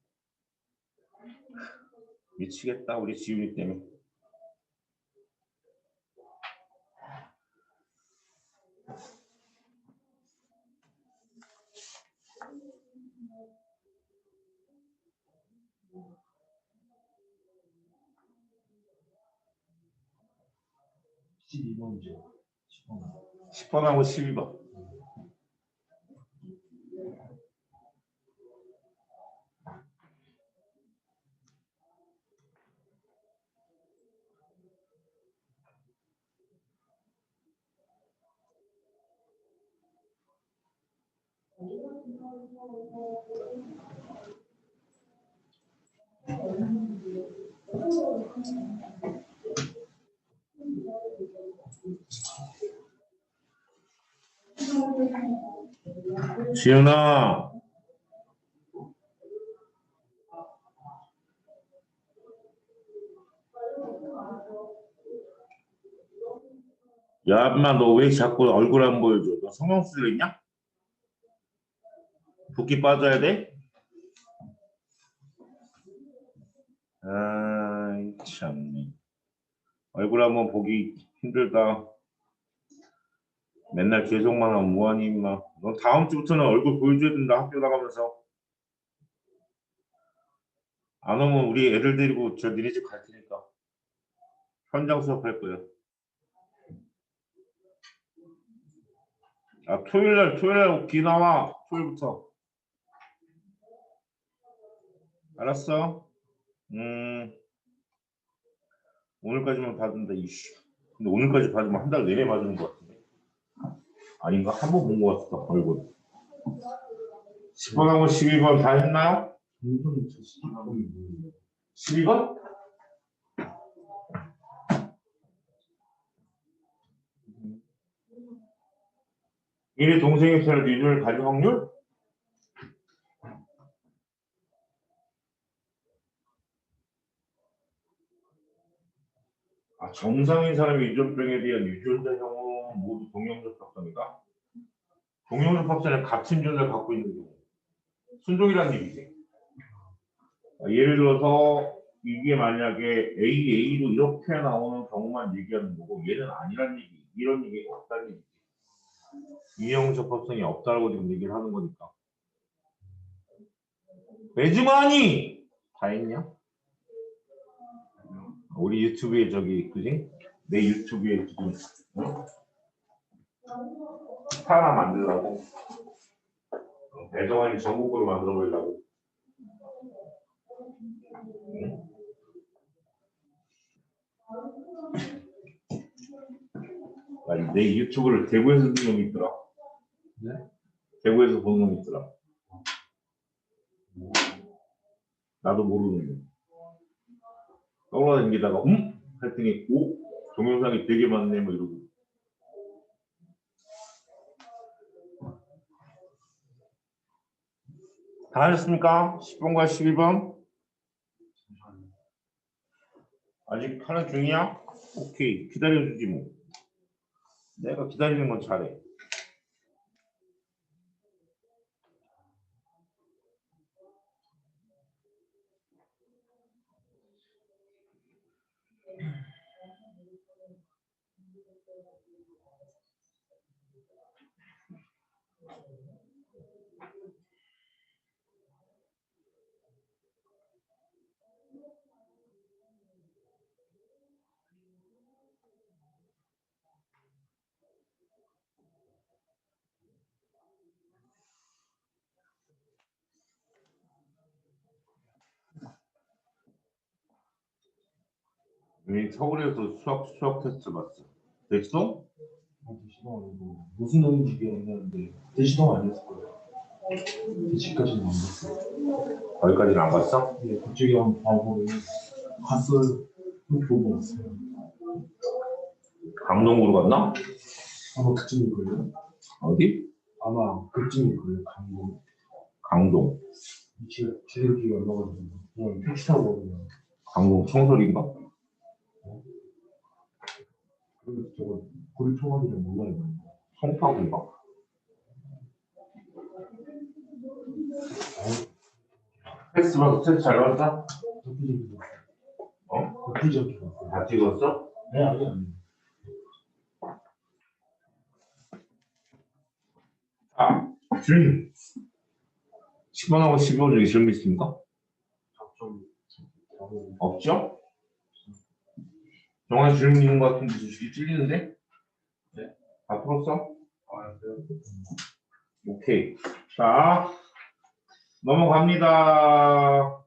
미치겠다 우리 지훈이 때문에. (12번이죠) 10번하고 12번. 지훈아. 야, 인마 너 왜 자꾸 얼굴 안 보여줘? 너 성형 수술했냐? 붓기 빠져야 돼? 아이 참. 얼굴 한번 보기 힘들다. 맨날 계속만 하면 뭐하니 인마. 너 다음 주부터는 얼굴 보여줘야 된다. 학교 나가면서. 안 오면 우리 애들 데리고 저 니네 집 갈 테니까. 현장 수업할 거야. 아, 토요일날 비 나와. 토요일부터. 알았어? 오늘까지만 받은다, 이씨. 근데 오늘까지 받으면 한 달 내내 받는 것 같은데. 아닌가? 한 번 본 것 같다, 얼굴. 10번하고 12번 다 했나요? 12번? 이네 동생의 차를 유전을 가질 확률? 아, 정상인 사람의 유전병에 대한 유전자 형은 모두 동형적 합성이다. 동형적 합성은 같은 유전자를 갖고 있는 경우. 순종이라는 얘기지. 예를 들어서 이게 만약에 AA로 이렇게 나오는 경우만 얘기하는 거고 얘는 아니란 얘기, 이런 얘기가 없다는 얘기지. 유형적 합성이 없다고 지금 얘기를 하는 거니까. 매주만이 다 했냐? 우리 유튜브에 저기 그지? 내 유튜브에 지금 스타 하나 만들려고 배정환이 전국으로 만들어 보려고. 아니, 내 유튜브를 대구에서 보는 놈이 있더라. 네? 대구에서 보는 놈이 있더라. 나도 모르는 놈. 떠올라다니다가 했더니 오? 동영상이 되게 많네 뭐 이러고. 다 하셨습니까? 10번과 11번? 아직 하는 중이야? 오케이, 기다려주지 뭐. 내가 기다리는 건 잘해. 서울에서 수학 테스트 봤어. 됐어? 대시동 아니고 무슨 음식이 있는데 대시동 아니었을 거예요. 대시까지는 안 봤어요. 거기까지는 안 봤어? 네, 그쪽에 한번 봐보면 갔어요. 보고 왔어요. 강동구로 갔나? 아마 그쯤일 거예요. 어디? 아마 그쯤일 거예요. 강동. 강동. 지들끼리 올라가지고 그냥 택시 타고 그냥. 강동 청설인가? 그리고 저거 고리 총알이랑 몰라요. 송파구인가? 테스트 봐서 테스트 잘 봤어? 엽기적이 봤어요. 다 찍었어? 네, 아니. 아, 준 10번하고 12번 중에 질문 있습니까? 작전 없죠? 정말 질문 있는 것 같은데 주식이 찔리는데? 네. 다 풀었어? 네. 오케이. 자, 넘어갑니다.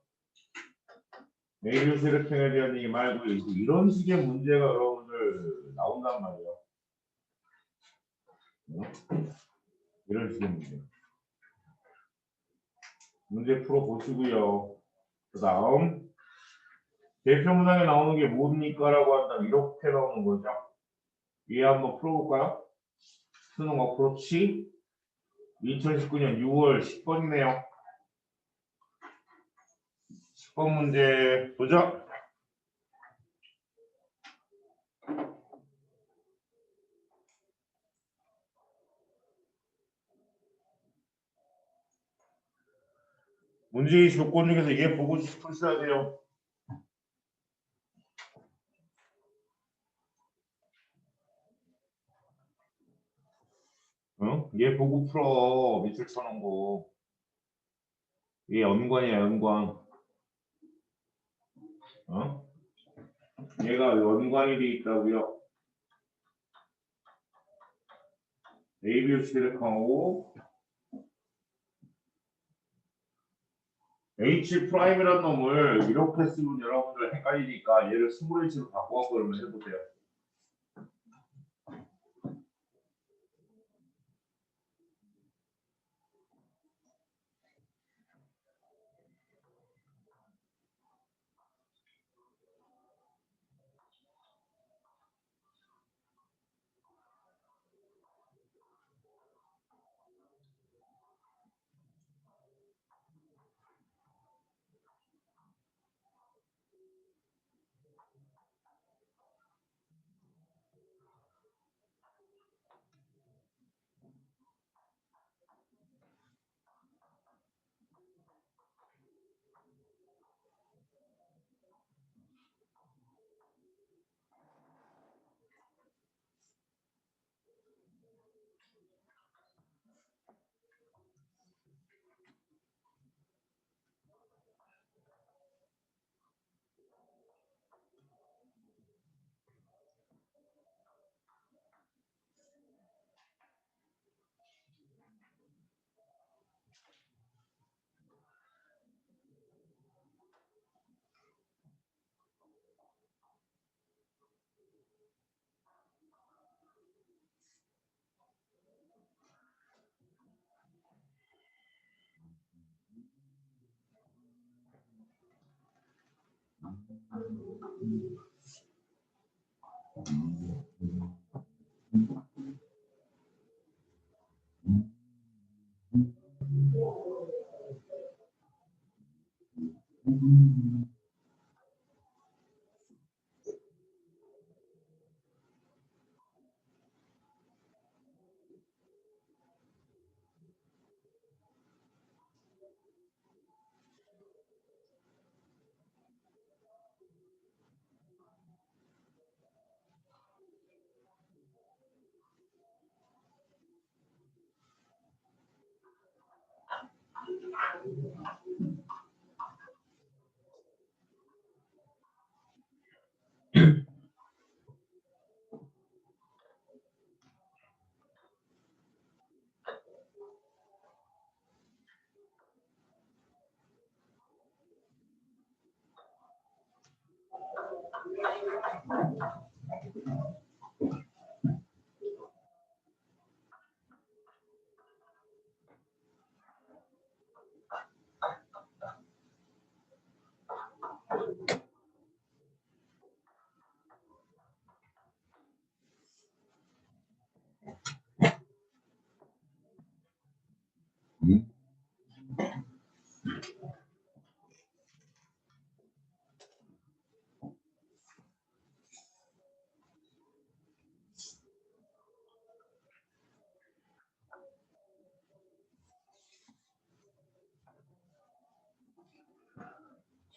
메이ル세lecting에 대한 얘기 말고 이런 식의 문제가 여러분들 나온단 말이에요. 이런 식의 문제. 문제 풀어보시고요. 그 다음 대표 문항에 나오는 게 뭡니까? 라고 한다면 이렇게 나오는 거죠. 얘 한번 풀어볼까요? 수능 어프로치 2019년 6월 10번이네요. 10번 문제 보죠. 문제의 조건 중에서 얘 보고 푸셔야 돼요. 응? 얘 보고 풀어. 밑줄 쳐놓은 거. 얘 연관이야, 연관. 어? 얘가 연관이 돼 있다고요. ABO 세lec하고 H 프라임이라는 놈을 이렇게 쓰면 여러분들 헷갈리니까 얘를 스몰 H로 바꿔갖고 그러면 해보세요.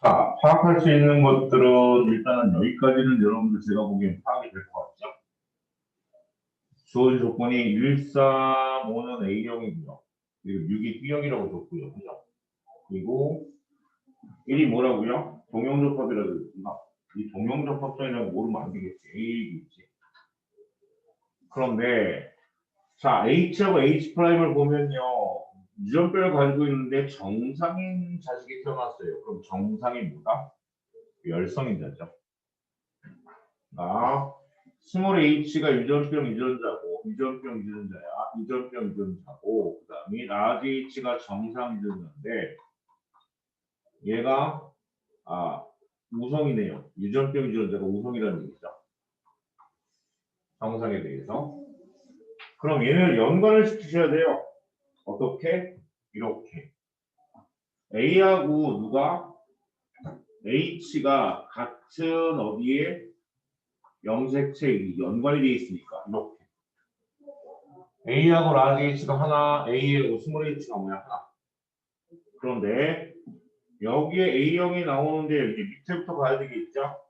자, 파악할 수 있는 것들은 일단은 여기까지는 여러분들 제가 보기엔 파악이 될 것 같죠? 주어진 조건이 1, 3, 5는 A형이고요. 그리고 6이 B형이라고 줬고요. 그죠? 그리고 1이 뭐라고요? 동형접합이라고 했구나. 이 동형접합성이라고 모르면 안 되겠지. A이겠지. 그런데 자, H하고 H'을 보면요. 유전별을 가지고 있는데 정상인 자식이 태어났어요. 그럼 정상이 뭐다? 열성인자죠. 아, 스몰 h가 유전병 유전자고, 유전병 유전자야. 유전병 유전자고, 그 다음에 라지 h가 정상 유전자인데, 얘가, 우성이네요. 유전병 유전자가 우성이라는 얘기죠. 정상에 대해서. 그럼 얘를 연관을 시키셔야 돼요. 어떻게? 이렇게. A하고 누가? H가 같은 어디에? 염색체 연관이 되어 있으니까, 이렇게. A하고 라지 H가 하나, A하고 스몰 H가 뭐야? 하나. 그런데 여기에 A형이 나오는데 여기 밑에부터 가야 되겠죠?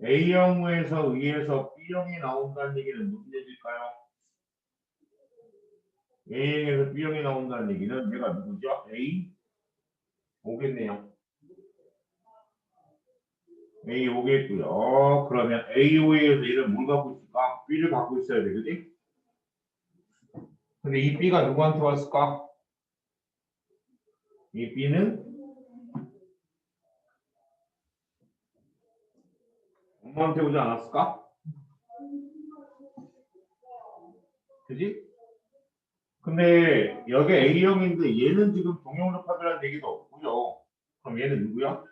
A형에서 의해서 B형이 나온다는 얘기는 무슨 얘기일까요? A형에서 B형이 나온다는 얘기는 얘가 누구죠? A 오겠네요. A 오겠고요. 그러면 AO에서 얘를 뭘 갖고 있을까? B를 갖고 있어야 되겠지? 근데 이 B가 누구한테 왔을까? 이 B는 엄마한테 오지 않았을까? 그지? 근데 여기 A형인데 얘는 지금 동형접합이라는 얘기도 없고요. 그럼 얘는 누구야?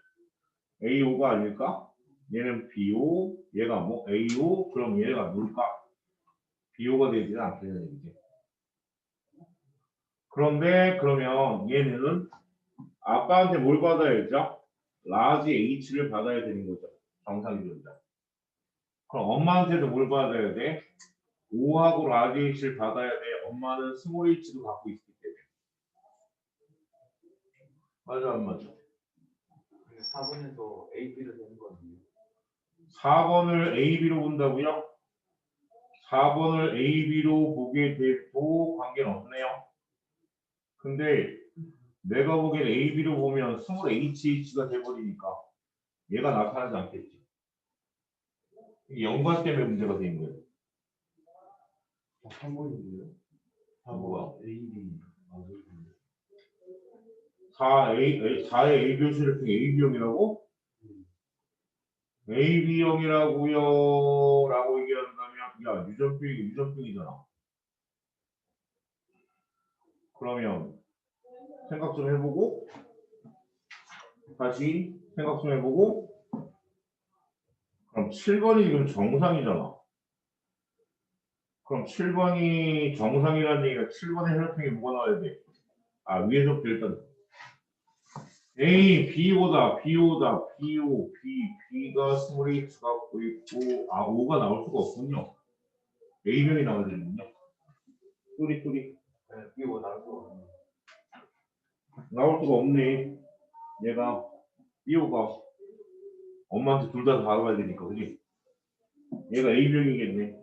AO가 아닐까? 얘는 BO, 얘가 뭐 AO, 그럼 얘가 누굴까? BO가 되지는 않겠는 얘기지. 그런데 그러면 얘는 아빠한테 뭘 받아야죠? 라지 H를 받아야 되는 거죠. 정상이존자. 그럼 엄마한테도 뭘 받아야 돼? O하고 라지 H를 받아야 돼. 엄마는 스몰 H도 갖고 있기 때문에. 맞아 안 맞아? 4번에서 A, B를 되는 거 아니에요? 4번을 A, B로 본다고요? 4번을 A, B로 보게 돼도 관계는 없네요. 근데 내가 보기엔 A, B로 보면 스몰 HH가 돼버리니까 얘가 나타나지 않겠지. 이게 연관 때문에 문제가 되는 거예요. 3번인데요? 뭐가? A, B. 맞아요. 4의 A 교수를 통해 AB형이라고? AB형이라고요 라고 얘기한다면 야 유전병이잖아. 그러면 생각 좀 해보고 다시 생각 좀 해보고 그럼 7번이 지금 정상이잖아. 그럼 7번이 정상이라는 얘기가 7번의 혈액형이 뭐가 나와야 돼? 아, 위에서부터 일단 A, B보다, B보다, BO, B가 스몰 h 갖고 있고, 아, O가 나올 수가 없군요. A명이 나와야 되는군요. 뚜리. 이거 나올 거 없네. 나올 수가 없네. 얘가, BO가 엄마한테 둘 다 가야 되니까, 그지? 얘가 A명이겠네.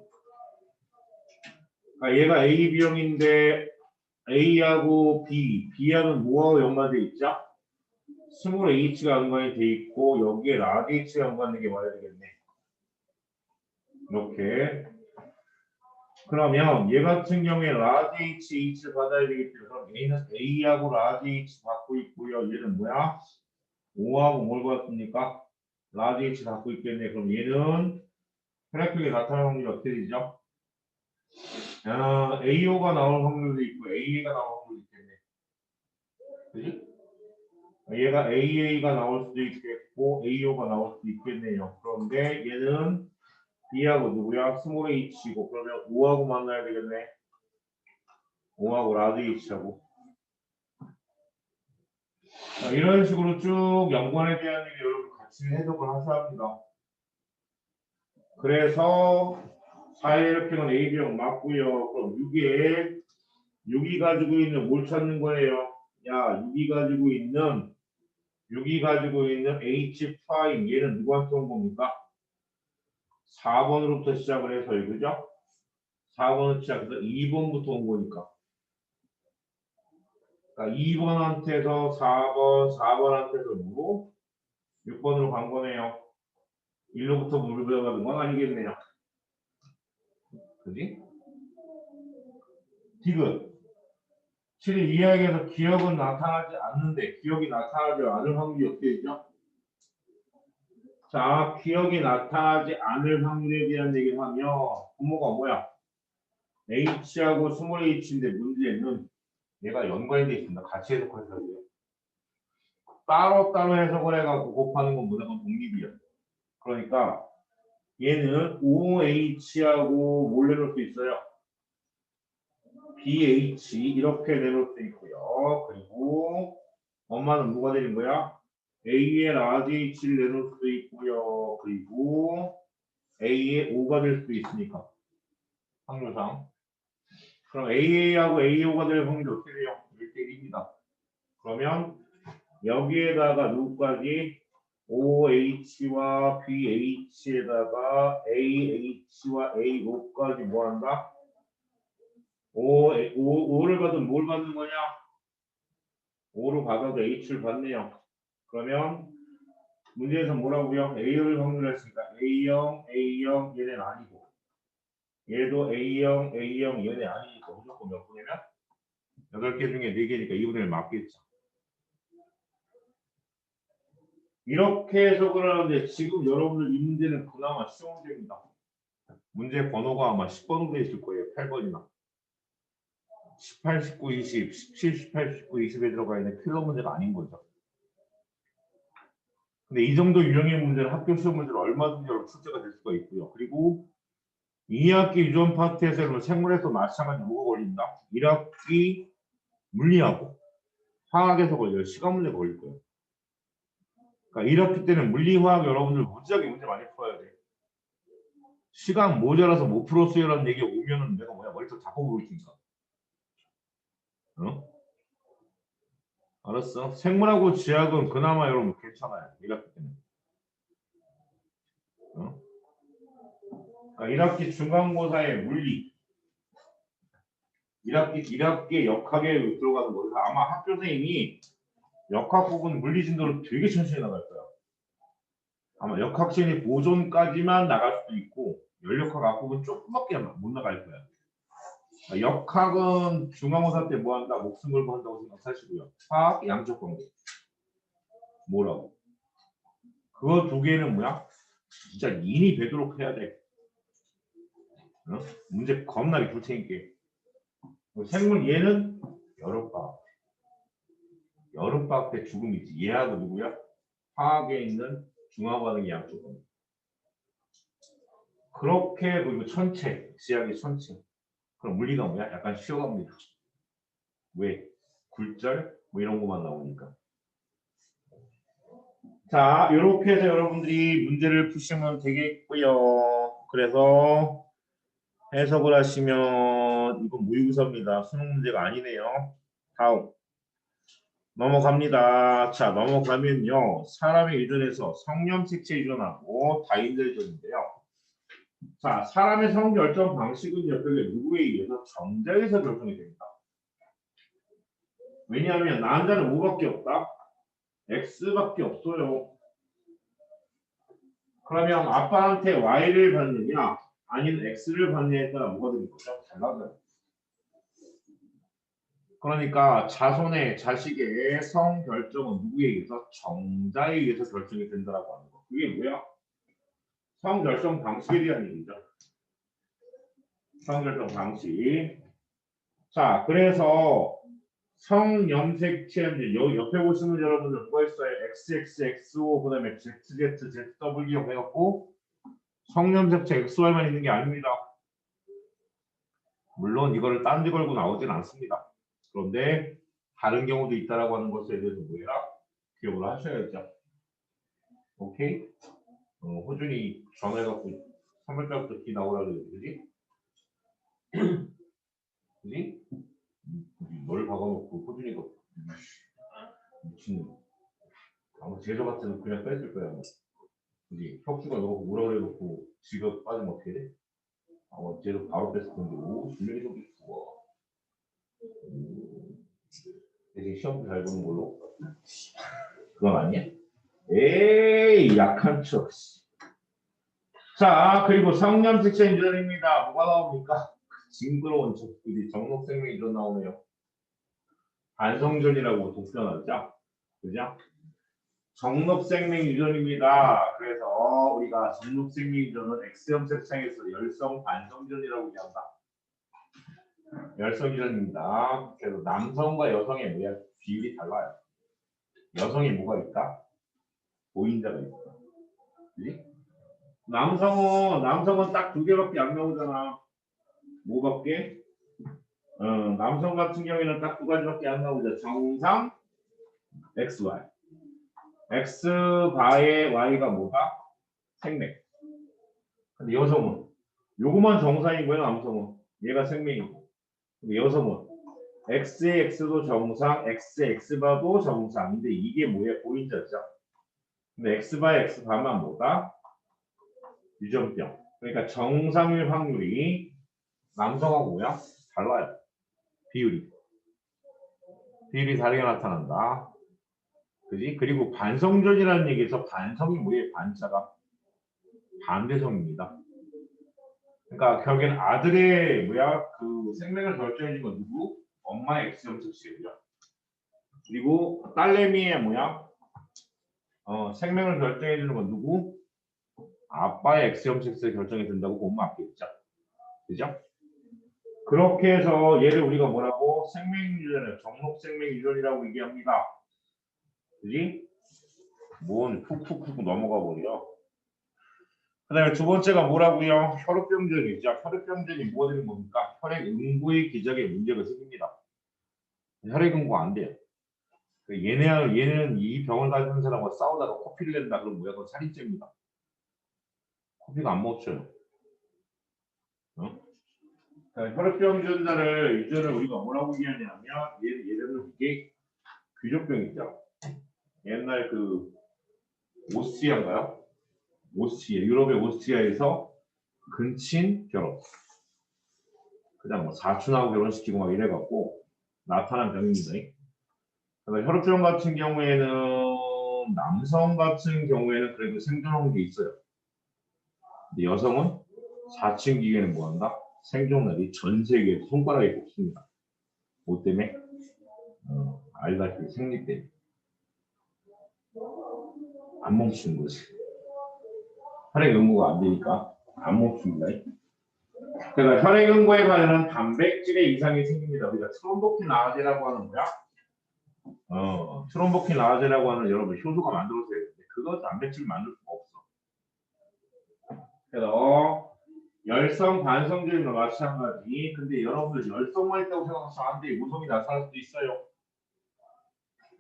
아, 얘가 AB형인데, A하고 B하고는 뭐하고 연관돼 있죠? 스몰 h가 연관이 돼 있고 여기에 라지 h가 연관된 게 와야 되겠네. 이렇게. 그러면 얘 같은 경우에 라지 h를 받아야 되기 때문에 그럼 A는 A하고 라지 h 받고 있고요. 얘는 뭐야? O하고 뭘 받습니까? 라지 h 갖고 있겠네. 그럼 얘는 혈액형이 나타날 확률이 어떻게 되죠? AO가 나올 확률도 있고 AA가 나올 확률도 있겠네. 그지? 얘가 AA가 나올 수도 있겠고 AO가 나올 수도 있겠네요. 그런데 얘는 B하고 누구야? 스몰 h고 그러면 O하고 만나야 되겠네. O하고 라지 h하고. 이런 식으로 쭉 연관에 대한 얘기 여러분 같이 해석을 하셔야 합니다. 그래서 사회혈액형은 AB형 맞고요. 그럼 6이 가지고 있는 뭘 찾는 거예요? 야, 6이 가지고 있는 H 프라임 얘는 누구한테 온 겁니까? 4번으로부터 시작을 해서 그죠? 4번을 시작해서 2번부터 온 거니까. 그러니까 2번한테서 4번한테서 누구? 6번으로 간 거네요. 1로부터 물을 배워가는 건 아니겠네요. 그지? 디귿. 7이 이야기에서 기억은 나타나지 않는데 기억이 나타나지 않을 확률이 어떻게 되죠? 자, 기억이 나타나지 않을 확률에 대한 얘기를 하면 부모가 뭐야? H하고 스몰 h인데 문제는 얘가 연관이 돼 있습니다. 같이 해석해서 돼요. 따로따로 해석을 해갖고 곱하는 건 무조건 독립이야. 그러니까 얘는 OH하고 뭘 내놓을 수 있어요? BH 이렇게 내놓을 수 있고요. 그리고 엄마는 뭐가 되는 거야? A의 RH를 내놓을 수도 있고요. 그리고 A의 O가 될 수도 있으니까 확률상. 그럼 AA하고 AO가 될 확률이 어떻게 돼요? 1대1입니다. 그러면 여기에다가 누구까지? OH와 BH에다가 AH와 AO까지 뭐 한다? O를 받으면 뭘 받는 거냐? O로 받아도 H를 받네요. 그러면 문제에서 뭐라고요? A를 확률했으니까 A형, A형 얘는 아니고 얘도 A형, A형 얘는 아니니까 무조건 몇 분이면? 8개 중에 4개니까 2분의 1 맞겠죠. 이렇게 해석을 하는데 지금 여러분들 이 문제는 그나마 쉬운 문제입니다. 문제 번호가 아마 10번으로 있을 거예요. 8번이나. 18, 19, 20, 17, 18, 19, 20에 들어가 있는 필러 문제가 아닌 거죠. 근데 이 정도 유형의 문제는 학교 시험 문제로 얼마든지 여러분 출제가 될 수가 있고요. 그리고 2학기 유전 파트에서는 생물에서 마찬가지 뭐가 걸린다? 1학기 물리하고 화학에서 걸려요. 시간 문제 걸릴 거예요. 그러니까 1학기 때는 물리화학 여러분들 무지하게 문제 많이 풀어야 돼. 시간 모자라서 못 풀었어요라는 얘기 오면은 내가 뭐야 머리도 다 뽑고 있으니까. 어? 알았어? 생물하고 지학은 그나마 여러분 괜찮아요. 1학기 때는. 어? 그러니까 1학기 중간고사의 물리 1학기에 역학에 들어가는 거예요. 아마 학교 선생님이 역학 부분 물리 진도를 되게 천천히 나갈 거야. 아마 역학시험이 보존까지만 나갈 수도 있고 연력학 앞부분 조금밖에 못 나갈 거야. 역학은 중간고사 때 뭐 한다? 목숨 걸고 한다고 생각하시고요. 화학 양적 관계. 뭐라고? 그거 두 개는 뭐야? 진짜 인이 되도록 해야 돼. 어? 문제 겁나게 줄 테니까. 생물 얘는 여름방학 때 죽음이지. 얘하고 누구야? 화학에 있는 중화반응이 양쪽 관계. 그렇게 그리고 천체, 지하의 천체. 그럼 물리가 뭐야? 약간 쉬어갑니다. 왜? 굴절 뭐 이런 것만 나오니까. 자, 이렇게 해서 여러분들이 문제를 푸시면 되겠고요. 그래서 해석을 하시면 이건 모의고사입니다. 수능 문제가 아니네요. 다음 넘어갑니다. 자, 넘어가면요. 사람의 유전에서 성염 색채 유전하고 다인자 유전인데요. 자, 사람의 성 결정 방식은요. 그게 누구에 의해서 정자에 의해서 결정이 됩니다. 왜냐하면 남자는 5밖에 없다. X밖에 없어요. 그러면 아빠한테 Y를 받느냐 아니면 X를 받느냐에 따라 뭐가 되는 거죠? 달라져요. 그러니까 자손의 자식의 성 결정은 누구에 의해서? 정자에 의해서 결정이 된다라고 하는 거. 그게 뭐야? 성 결정 방식에 대한 얘기죠. 성 결정 방식. 자, 그래서 성염색체 여기 옆에 보시면 여러분들 뭐가 있어요? XXXO 그다음에 ZZ ZW 해갖고 성염색체 XY만 있는 게 아닙니다. 물론 이거를 딴 데 걸고 나오진 않습니다. 그런데 다른 경우도 있다라고 하는 것에 대해서 뭐야? 기억을 하셔야죠. 오케이? 호준이 전화해갖고 3월달부터 기 나오라 그러지, 그지? 그지? 너를 박아놓고 호준이가 미친놈. 아마 제조 같은 그냥 뺐을 거야. 그지? 혁수가 너 뭐라 그래놓고 지가 빠지면 어떻게 돼? 아마 제조 바로 뺐을 텐데, 오, 분명히 좀 좋아. 대신 시험도 잘 보는 걸로. 그건 아니야? 에이, 약한 척. 자, 그리고 성염색체 유전입니다. 뭐가 나옵니까? 징그러운 척. 이제 정록생명 유전 나오네요. 반성전이라고 독변하죠. 그죠? 정록생명 유전입니다. 그래서 우리가 정록생명 유전은 X형 색상에서 열성 반성전이라고 얘기한다. 열성 유전입니다. 그래서 남성과 여성의 뭐야? 비율이 달라요. 여성이 뭐가 있다? 보인자가 있다. 그치? 남성은 딱 두 개밖에 안 나오잖아. 뭐밖에? 남성 같은 경우에는 딱 두 가지밖에 안 나오죠. 정상, XY. X바의 Y가 뭐다? 생명. 근데 여성은 요거만 정상이고요. 남성은 얘가 생명이고. 근데 여성은 X의 X도 정상, X의 X바도 정상인데 이게 뭐예요? 보인자죠. 근데 X바의 X바만 뭐다? 유전병. 그러니까 정상일 확률이 남성하고 뭐야? 달라요. 비율이 다르게 나타난다. 그지? 그리고 반성전이라는 얘기에서 반성이 뭐예요? 반자가 반대성입니다. 그러니까 결국엔 아들의 뭐야? 그 생명을 결정해준 건 누구? 엄마의 X형 특수예요. 그리고 딸내미의 뭐야? 생명을 결정해주는 건 누구? 아빠의 X형 특수에 결정이 된다고 보면 맞겠죠. 그죠? 그렇게 해서 얘를 우리가 뭐라고? 생명유전을 정록생명유전이라고 얘기합니다. 그지? 뭔 푹푹푹 넘어가 버려. 그 다음에 두 번째가 뭐라고요? 혈액병전이죠. 혈액병전이 뭐가 되는 겁니까? 혈액응고의 기적에 문제가 생깁니다. 혈액응고 안 돼요. 얘는 이 병을 가진 사람과 싸우다가 코피를 낸다. 그럼 뭐야? 그건 살인죄입니다. 코피가 안 멈춰요. 혈액병전자를 유전을 우리가 뭐라고 얘기하냐면 얘들은 이게 귀족병이죠. 옛날 그 오스트리아인가요? 유럽의 오스트리아에서 근친 결혼. 그냥 뭐 사촌하고 결혼시키고 막 이래갖고 나타난 병입니다. 그래서 혈액병 같은 경우에는 남성 같은 경우에는 그래도 생존하는 게 있어요. 근데 여성은 4층 기계는 뭐한다? 생존율이 전 세계에 손가락에 꼽습니다. 뭐 때문에? 알다시피 생리 때문에. 안 멈추는 거지. 혈액 응고가 안 되니까 안 멈춥니다. 그러니까 혈액 응고에 관련한 단백질의 이상이 생깁니다. 우리가 트롬보킨 아제라고 하는 거야. 트롬보킨 아제라고 하는 여러분 효소가 만들어져야 되는데 그거 단백질 만들 수가 없어. 그래서 열성 반성전이나 마찬가지. 근데 여러분들 열성만 있다고 생각하시면 안 돼. 우성이 나타날 수도 있어요.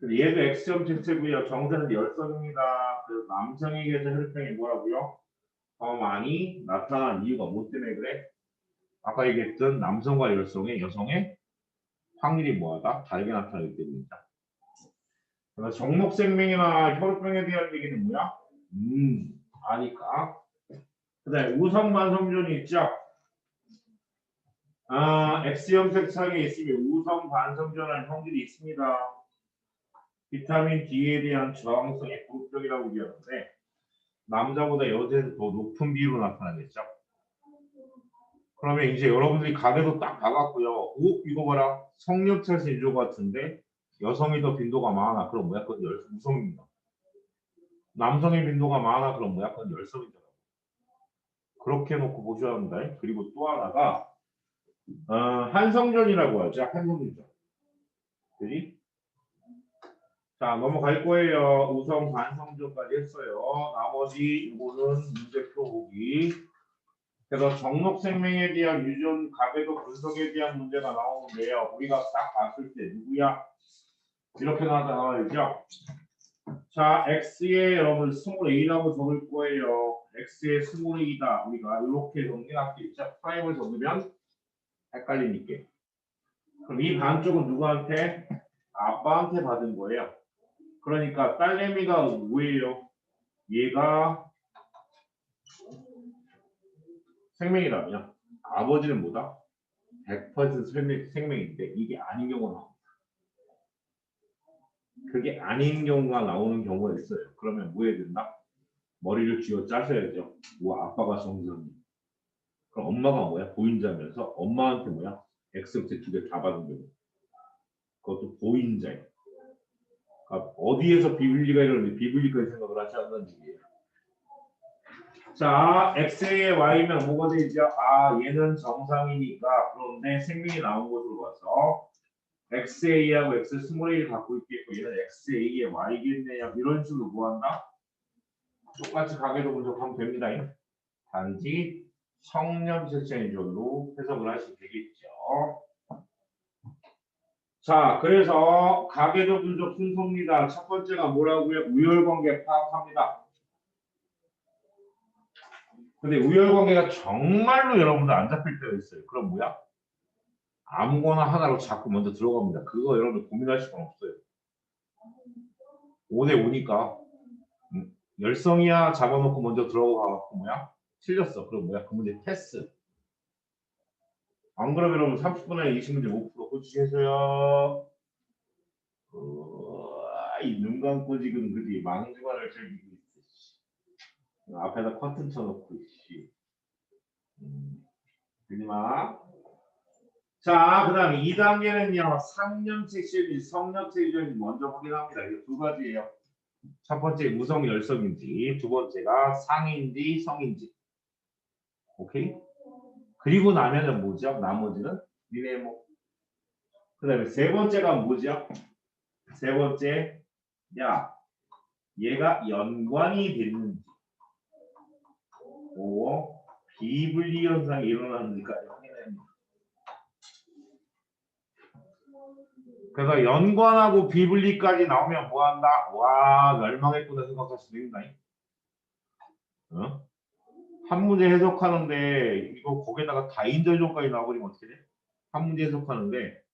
근데 얘도 X점 책체고요. 정사는 열성입니다. 그래서 남성에게서 혈액형이 뭐라고요? 더 많이 나타난 이유가 뭐 때문에 그래? 아까 얘기했던 남성과 열성의 여성의 확률이 뭐하다? 다르게 나타나기 때문이다. 그래서 정목생명이나 혈액형에 대한 얘기는 뭐야? 아니까. 그 다음에 우성반성전이 있죠? X형 색상에 있으면 우성반성전할 형질이 있습니다. 비타민 D에 대한 저항성이 부족이라고 얘기하는데 남자보다 여자에서 더 높은 비율로 나타나겠죠. 그러면 이제 여러분들이 가게도 딱 봐갖고요. 오 이거 봐라 성역차시 인조 같은데 여성이 더 빈도가 많아. 그럼 뭐야? 그건 우성입니다. 남성의 빈도가 많아. 그럼 뭐야? 그건 열성이잖아. 그렇게 놓고 보셔야 합니다. 그리고 또 하나가 한성전이라고 하죠. 한성전이죠. 그지? 자 넘어갈 거예요. 우성 반성전까지 했어요. 나머지 이거는 문제 풀어보기. 그래서 정록생명에 대한 유전 가계도 분석에 대한 문제가 나오는데요. 우리가 딱 봤을 때 누구야? 이렇게 나와야죠. 자, x에 여러분 20a라고 적을 거예요. x에 20a다. 우리가 이렇게 정리할게요. 프라임을 적으면 헷갈리니까. 그럼 이 반쪽은 누구한테? 아빠한테 받은 거예요. 그러니까 딸내미가 뭐예요? 얘가 생명이라면 아버지는 뭐다? 100% 생명인데 이게 아닌 경우가 나옵니다. 그게 아닌 경우가 나오는 경우가 있어요. 그러면 뭐 해야 된다? 머리를 쥐어 짜셔야죠. 뭐 아빠가 정상이. 그럼 엄마가 뭐야? 보인자면서 엄마한테 뭐야? X세 두 개 다 받은 경우. 그것도 보인자예요. 그러니까 어디에서 비블리가 이러는지 비블리까지 생각을 하셔야 한다는 얘기예요. 자, X에 Y면 뭐가 되죠? 얘는 정상이니까 그런데 생명이 나온 것으로 봐서 XA하고 X 스몰 갖고 있겠고 얘는 XA에 Y겠네요. 이런 식으로 구한다. 똑같이 가계도 분석하면 됩니다. 단지 성령 색채인전으로 해석을 하시면 되겠죠. 자, 그래서 가계도 분석 순서입니다. 첫 번째가 뭐라고요? 우열관계 파악합니다. 근데 우열관계가 정말로 여러분들 안 잡힐 때가 있어요. 그럼 뭐야? 아무거나 하나로 자꾸 먼저 들어갑니다. 그거 여러분들 고민하실 건 없어요. 5대 5니까 열성이야 잡아놓고 먼저 들어가갖고 뭐야? 틀렸어. 그럼 뭐야? 그 문제 패스. 안 그러면 여러분 30분 안에 20문제 못 풀어. 고치해서요. 이 눈 감고 지금 그지 망중한을 즐기고 있어. 앞에다 커튼 쳐놓고 씨. 그지마. 자, 그 다음에 2단계는요. 상념책 실비, 성념책 실비 먼저 확인합니다. 이게 두 가지예요. 첫 번째 무성 열성인지, 두 번째가 상인지 성인지. 오케이? 그리고 나면은 뭐죠? 나머지는 니네모. 그 다음에 세 번째가 뭐죠? 세 번째, 야, 얘가 연관이 됐는지, 비분리 현상이 일어났는지까지 확인합니다. 그래서 연관하고 비분리까지 나오면 뭐한다? 와, 멸망했구나 생각할 수도 있나? 한 문제 해석하는데 이거 거기다가 다인절정까지 나와버리면 어떻게 돼? 한 문제 해석하는데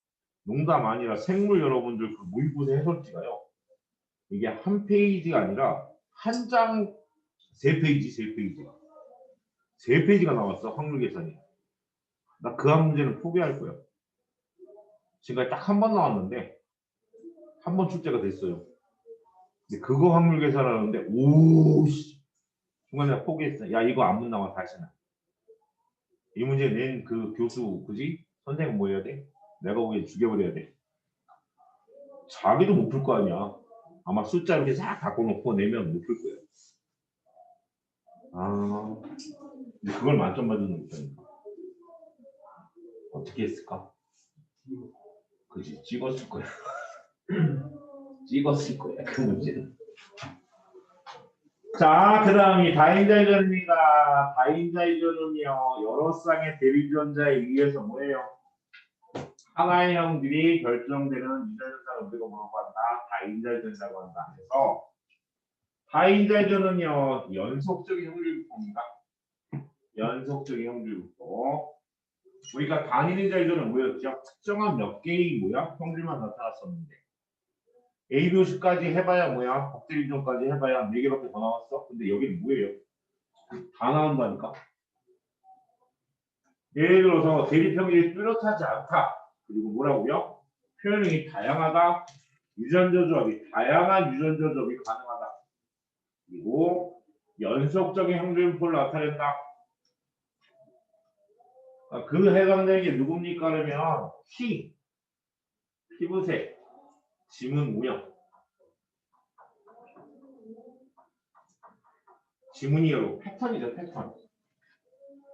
농담 아니라 생물 여러분들 그 모의고사 해설지가요. 이게 한 페이지가 아니라 한 장 세 페이지가 나왔어 확률 계산이. 나 그 한 문제는 포기할 거야. 지금까지 딱 한 번 나왔는데 한 번 출제가 됐어요. 근데 그거 확률 계산하는데 오씨 중간에 포기했어. 야 이거 안 나와 다시는. 이 문제 낸 그 교수 그지? 선생님 뭐 해야 돼? 내가 보기엔 죽여버려야 돼. 자기도 못 풀 거 아니야. 아마 숫자 이렇게 싹 바꿔놓고 내면 못 풀 거예요. 근데 그걸 만점 받는 거니까 어떻게 했을까? 그지 찍었을 거야. 찍었을 거야 그 문제는. 자, 그 다음이 다인자이전입니다. 다인자이전은요, 여러 쌍의 대립전자에 의해서 뭐예요? 하나의 형들이 결정되는 이자전자를 우리가 뭐라고 한다? 다인자이전이라고 한다. 그래서 다인자이전은요, 연속적인 형질분포입니다. 연속적인 형질분포. 우리가 단일인자이전은 뭐였죠? 특정한 몇 개의 뭐야? 형질만 나타났었는데. A 도식까지 해봐야 뭐야? 복대리전까지 해봐야 4개밖에 더 나왔어. 근데 여기는 뭐예요? 다 나온다니까. 예를 들어서 대립형이 뚜렷하지 않다. 그리고 뭐라고요? 표현이 다양하다. 유전자 조합이 다양한 유전자 조합이 가능하다. 그리고 연속적인 형질분포를 나타낸다. 그 해당되는 게 누굽니까? 그러면 피부색, 지문 모양. 지문이요, 패턴이죠, 패턴.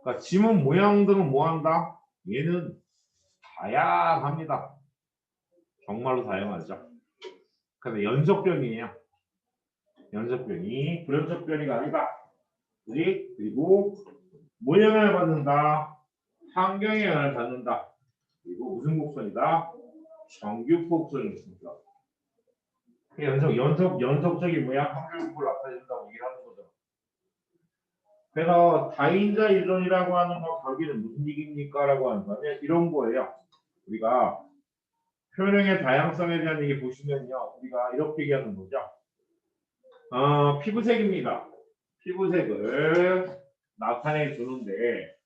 그러니까 지문 모양들은 뭐한다? 얘는 다양합니다. 정말로 다양하죠. 근데 연속변이에요. 연속변이 불연속변이가 아니다. 그리고 모양을 받는다. 환경에 영향을 받는다. 그리고 무슨 곡선이다? 정규 곡선이 있습니다. 연속적인 모양 확률을 나타낸다고 얘기를 하는 거죠. 그래서 다인자 이론이라고 하는 거 결국에는 무슨 얘기입니까? 라고 한다면 이런 거예요. 우리가 표현의 다양성에 대한 얘기 보시면요. 우리가 이렇게 얘기하는 거죠. 피부색입니다. 피부색을 나타내 주는데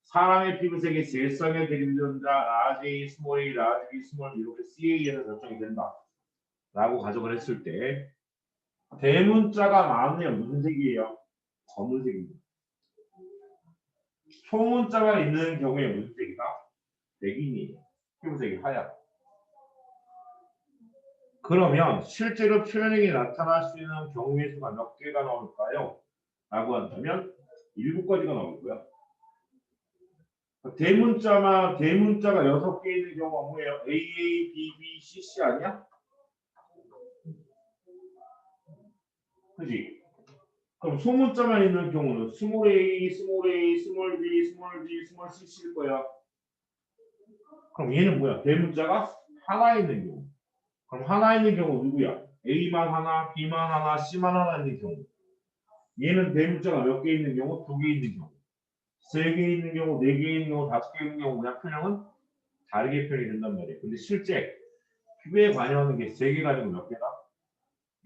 사람의 피부색이 질성의 대립전자 라지 A, 스몰 a, 라지 B, 스몰 B 이렇게 CA에서 결정이 된다. 라고 가정을 했을 때 대문자가 많으면 무슨 색이에요? 검은색입니다. 소문자가 있는 경우에 무슨 색이다? 백인이에요. 피부색이 하얗. 그러면 실제로 표현액이 나타날 수 있는 경우의 수가 몇 개가 나올까요? 라고 한다면 7가지가 나오고요. 대문자가 6개 있는 경우가 뭐예요? AA, BB, CC 아니야? 그지? 그럼 소문자만 있는 경우는 스몰 a, 스몰 a, 스몰 b, 스몰 b, 스몰 cc일 거야. 그럼 얘는 뭐야? 대문자가 하나 있는 경우. 그럼 하나 있는 경우 누구야? a만 하나, b만 하나, c만 하나 있는 경우. 얘는 대문자가 몇 개 있는 경우? 2개 있는 경우. 3개 있는 경우, 4개 있는 경우, 5개 있는 경우 그냥 표현은 다르게 표현이 된단 말이에요. 근데 실제 피부에 관여하는 게 3개가 아니고 몇 개다?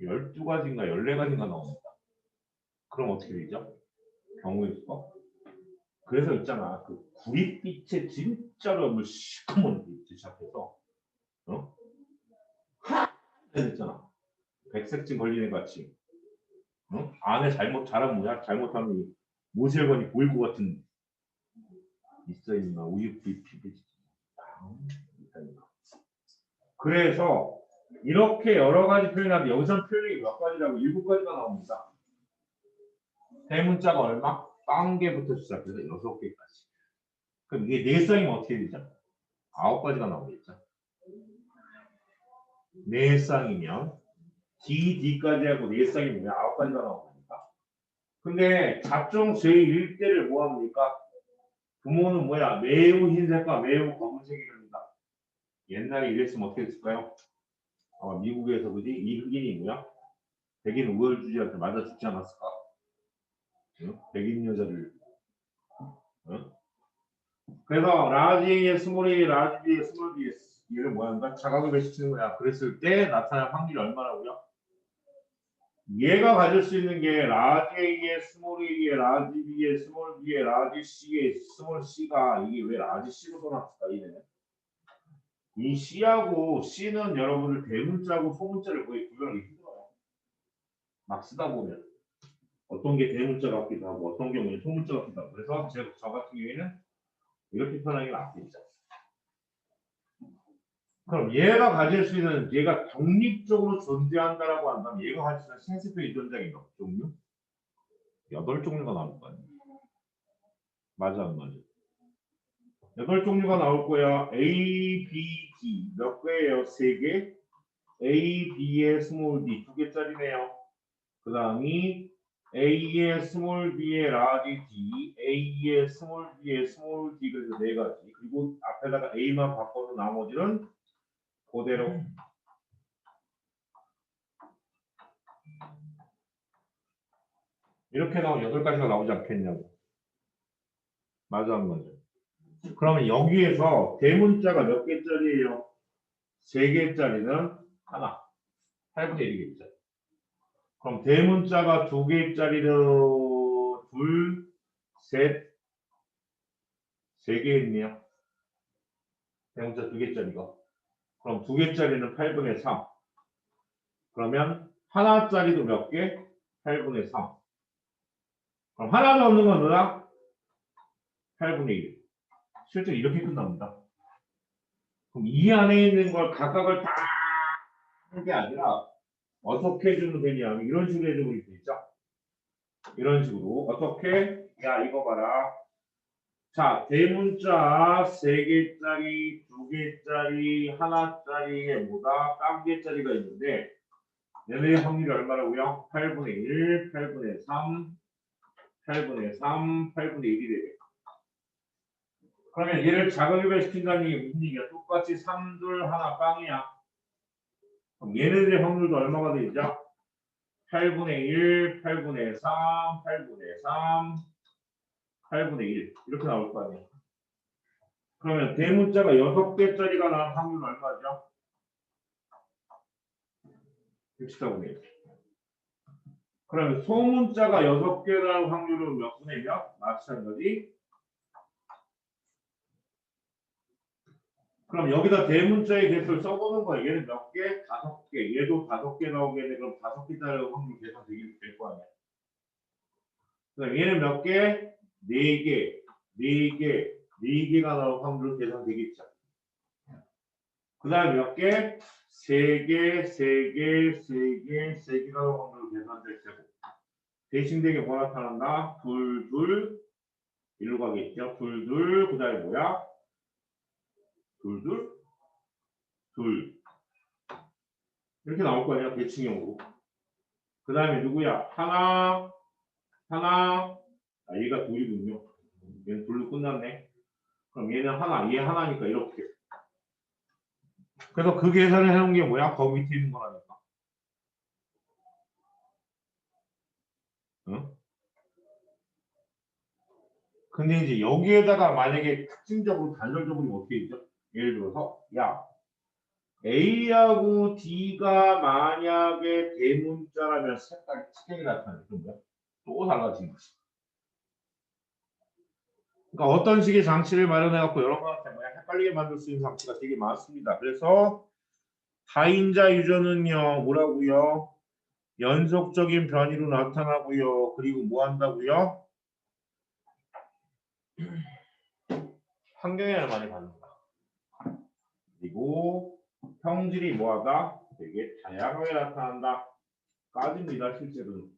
12가지인가 14가지인가 나옵니다. 그럼 어떻게 되죠? 경우의 수가? 그래서 있잖아. 그 구릿빛에 진짜로 뭐 시커먼 빛이 시작해서 했잖아. 백색증 걸리는 것 같이. 안에 잘하면 뭐야? 잘못하면 모세혈관이 보일 것 같은 있어있나 우유빛 피빛. 그래서 이렇게 여러 가지 표현하는데 여기서 표현이 몇 가지라고 7가지가 나옵니다. 대문자가 얼마? 1개부터 시작해서 6개까지. 그럼 이게 4쌍이면 어떻게 되죠? 9가지가 나오겠죠. 4쌍이면 DD까지 하고 4쌍이면 9가지가 나옵니다. 근데 잡종 제1대를 뭐합니까? 부모는 뭐야? 매우 흰색과 매우 검은색입니다. 옛날에 이랬으면 어떻게 했을까요? 미국에서 그지? 이 흑인이 뭐야? 백인 우월주의한테 맞아 죽지 않았을까? 응? 백인 여자를 응? 그래서 라지 A의 스몰 A, 라지 B의 스몰 B 얘를 뭐한다? 자각을 배치는 거야. 그랬을 때 나타날 확률이 얼마라고요? 얘가 가질 수 있는 게 라지 A의 스몰 A의 라지 B의 스몰 B의 라지 C의 스몰 C가 이게 왜 라지 C로 써놨을까? 이래는 이 C하고 C는 여러분들 대문자하고 소문자를 거의 구별하기 힘들어요. 막 쓰다 보면 어떤 게 대문자 같기도 하고 어떤 경우는 소문자 같기도 하고 그래서 저 같은 경우에는 이렇게 표현하는 게 낫겠죠. 그럼 얘가 가질 수 있는 얘가 독립적으로 존재한다라고 한다면 얘가 가질 수 있는 생세표 유전자가 몇 종류? 8종류가 나올 거 아니에요. 맞아 안 맞아? 8종류가 나올 거야. A, B, D 몇 개예요? 3개. A, B의 스몰 D 2개짜리네요. 그 다음이 A의 스몰 b의 라지 D, A의 스몰 b의 스몰 D 그래서 네 가지. 그리고 앞에다가 A만 바꿔서 나머지는 그대로. 이렇게 나오면 8가지가 나오지 않겠냐고. 맞아 안 맞아? 그러면 여기에서 대문자가 몇 개짜리예요? 3개짜리는 하나. 8분의 1이겠죠. 그럼 대문자가 2개짜리는 둘, 셋, 3개 있네요. 대문자 2개짜리가. 그럼 2개짜리는 8분의 3. 그러면 하나짜리도 몇 개? 8분의 3. 그럼 하나도 없는 건 누나? 8분의 1. 실제 이렇게 끝납니다. 그럼 이 안에 있는 걸 각각을 다 하는 게 아니라 어떻게 해주면 되냐? 이런 식으로 해주면 되죠. 이런 식으로. 어떻게? 야, 이거 봐라. 자, 대문자 3개짜리, 2개짜리, 하나짜리에 뭐다? 깜개짜리가 있는데 얘네의 확률이 얼마라고요? 8분의 1, 8분의 3, 8분의 3, 8분의 1이 되겠다. 그러면 얘를 작은 시킨다는 게 무슨 얘기야? 똑같이 3, 2, 하나 빵이야. 그럼 얘네들의 확률도 얼마가 되죠? 8분의 1, 8분의 3, 8분의 3, 8분의 1 이렇게 나올 거 아니야. 그러면 대문자가 6개짜리가 나올 확률은 얼마죠? 64분의 1. 그러면 소문자가 6개 나올 확률은 몇 분의 1이야? 마찬가지. 그럼 여기다 대문자의 개수를 써보는 거야. 얘는 몇 개? 5개. 얘도 5개 나오겠네. 그럼 5개짜리 확률 계산 될 거 아니야. 그럼 얘는 몇 개? 4개, 4개, 4개가 나올 확률 계산 되겠죠. 그 다음에 몇 개? 3개, 3개, 3개, 3개가 나올 확률 계산될 테고. 대칭되게 뭐 나타난다? 둘, 둘, 일로 가겠죠. 둘, 둘, 그 다음에 뭐야? 둘, 둘, 둘. 이렇게 나올 거 아니야, 대칭형으로. 그 다음에 누구야? 하나, 하나. 아, 얘가 둘이군요. 얘는 둘로 끝났네. 그럼 얘는 하나, 얘 하나니까 이렇게. 그래서 그 계산을 해놓은 게 뭐야? 거기 밑에 있는 거라니까. 응? 근데 이제 여기에다가 만약에 특징적으로 단설적으로 어떻게 있죠? 예를 들어서, 야, A하고 D가 만약에 대문자라면 색깔 특징이 나타나는 게 뭐야? 또 달라진 거지. 그러니까 어떤 식의 장치를 마련해갖고 여러분한테 뭐야 헷갈리게 만들 수 있는 장치가 되게 많습니다. 그래서 다인자 유전은요 뭐라고요? 연속적인 변이로 나타나고요. 그리고 뭐 한다고요? 환경에를 많이 받는다. 그리고 형질이 뭐하다? 되게 다양하게 나타난다. 까집니다 실제로는.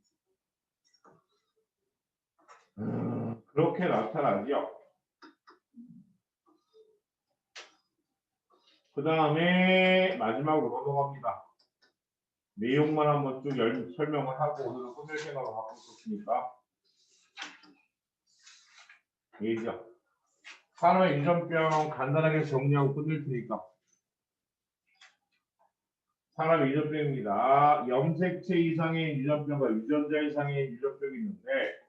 그렇게 나타나죠. 그 다음에 마지막으로 넘어갑니다. 내용만 한번 쭉 설명을 하고 오늘은 끝낼 생각을 하고 있었으니까 얘기죠. 산화 유전병 간단하게 정리하고 끝낼 테니까. 산화 유전병입니다. 염색체 이상의 유전병과 유전자 이상의 유전병이 있는데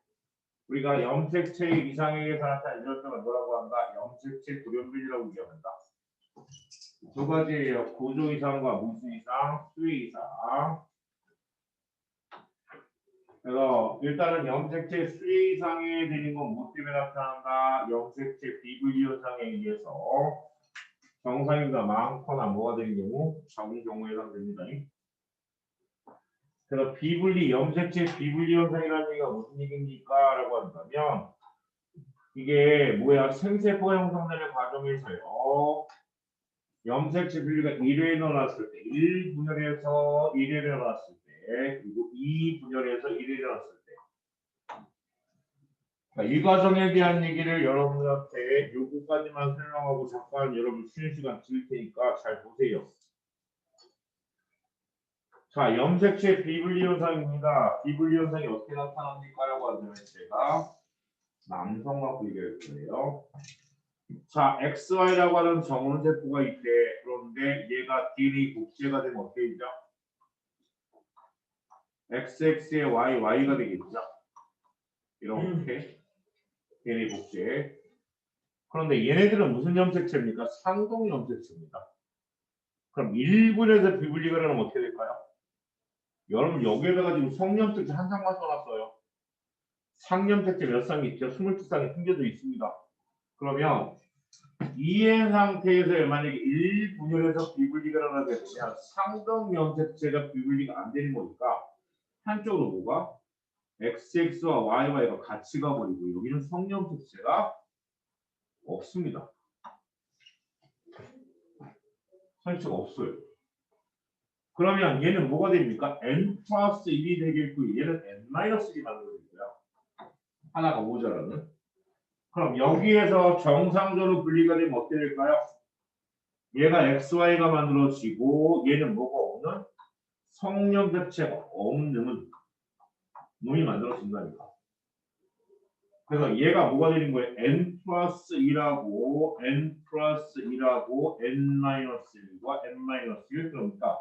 우리가 염색체 이상에게 나타난 유전병을 뭐라고 한다? 염색체 돌연변이라고 얘기합니다. 두 가지예요. 구조 이상과 무수 이상, 수위 이상. 그래서 일단은 염색체 수위 이상에 되는 건 뭐 때문에 나타난다? 염색체 비분리 현상에 의해서 정상인가 많거나 뭐가 되는 경우 적은 경우에 해당됩니다. 그래서 비분리 염색체 비분리 현상이라는 얘기가 무슨 얘기입니까? 라고 한다면 이게 뭐야? 생세포가 형성되는 과정에서요. 염색체 분리가 1회에 일어났을 때, 1분열에서 1회에 일어났을 때, 그리고 2분열에서 1회에 일어났을 때. 그러니까 이 과정에 대한 얘기를 여러분들한테 요거까지만 설명하고 잠깐 여러분 쉬는 시간 드릴 테니까 잘 보세요. 자, 염색체 비분리 현상입니다. 비분리 현상이 어떻게 나타납니까라고 하면 제가 남성과 얘기할 거예요. 자, XY라고 하는 정원 세포가 있대. 그런데 얘가 DNA 복제가 되면 어떻게 되죠? XX의 Y, Y가 되겠죠. 이렇게 DNA 복제. 그런데 얘네들은 무슨 염색체입니까? 상동 염색체입니다. 그럼 1분에서 비분리가 일어나면 어떻게 될까요? 여러분 여기에다가 지금 성염색체 한 장만 써놨어요. 상염색체 몇 쌍이 있죠? 22쌍이 숨겨져 있습니다. 그러면 이행 상태에서 만약에 1분열에서 비분리가 일어나게 되면 상동 염색체가 비분리가 안 되는 거니까 한쪽으로 뭐가? XX와 YY가 같이 가버리고 여기는 성염색체가 없습니다. 성염색체가 없어요. 그러면 얘는 뭐가 됩니까? n 플러스 1이 되겠고 얘는 n 마이너스 1이 만들어지고요. 하나가 모자라는. 그럼 여기에서 정상적으로 분리가 되면 어떻게 될까요? 얘가 XY가 만들어지고 얘는 뭐가 없는? 성염색체가 없는 놈이 만들어진다니까. 그래서 얘가 뭐가 되는 거예요? n 플러스 2라고 n 플러스 2라고 n 마이너스 1과 n 마이너스 1 그러니까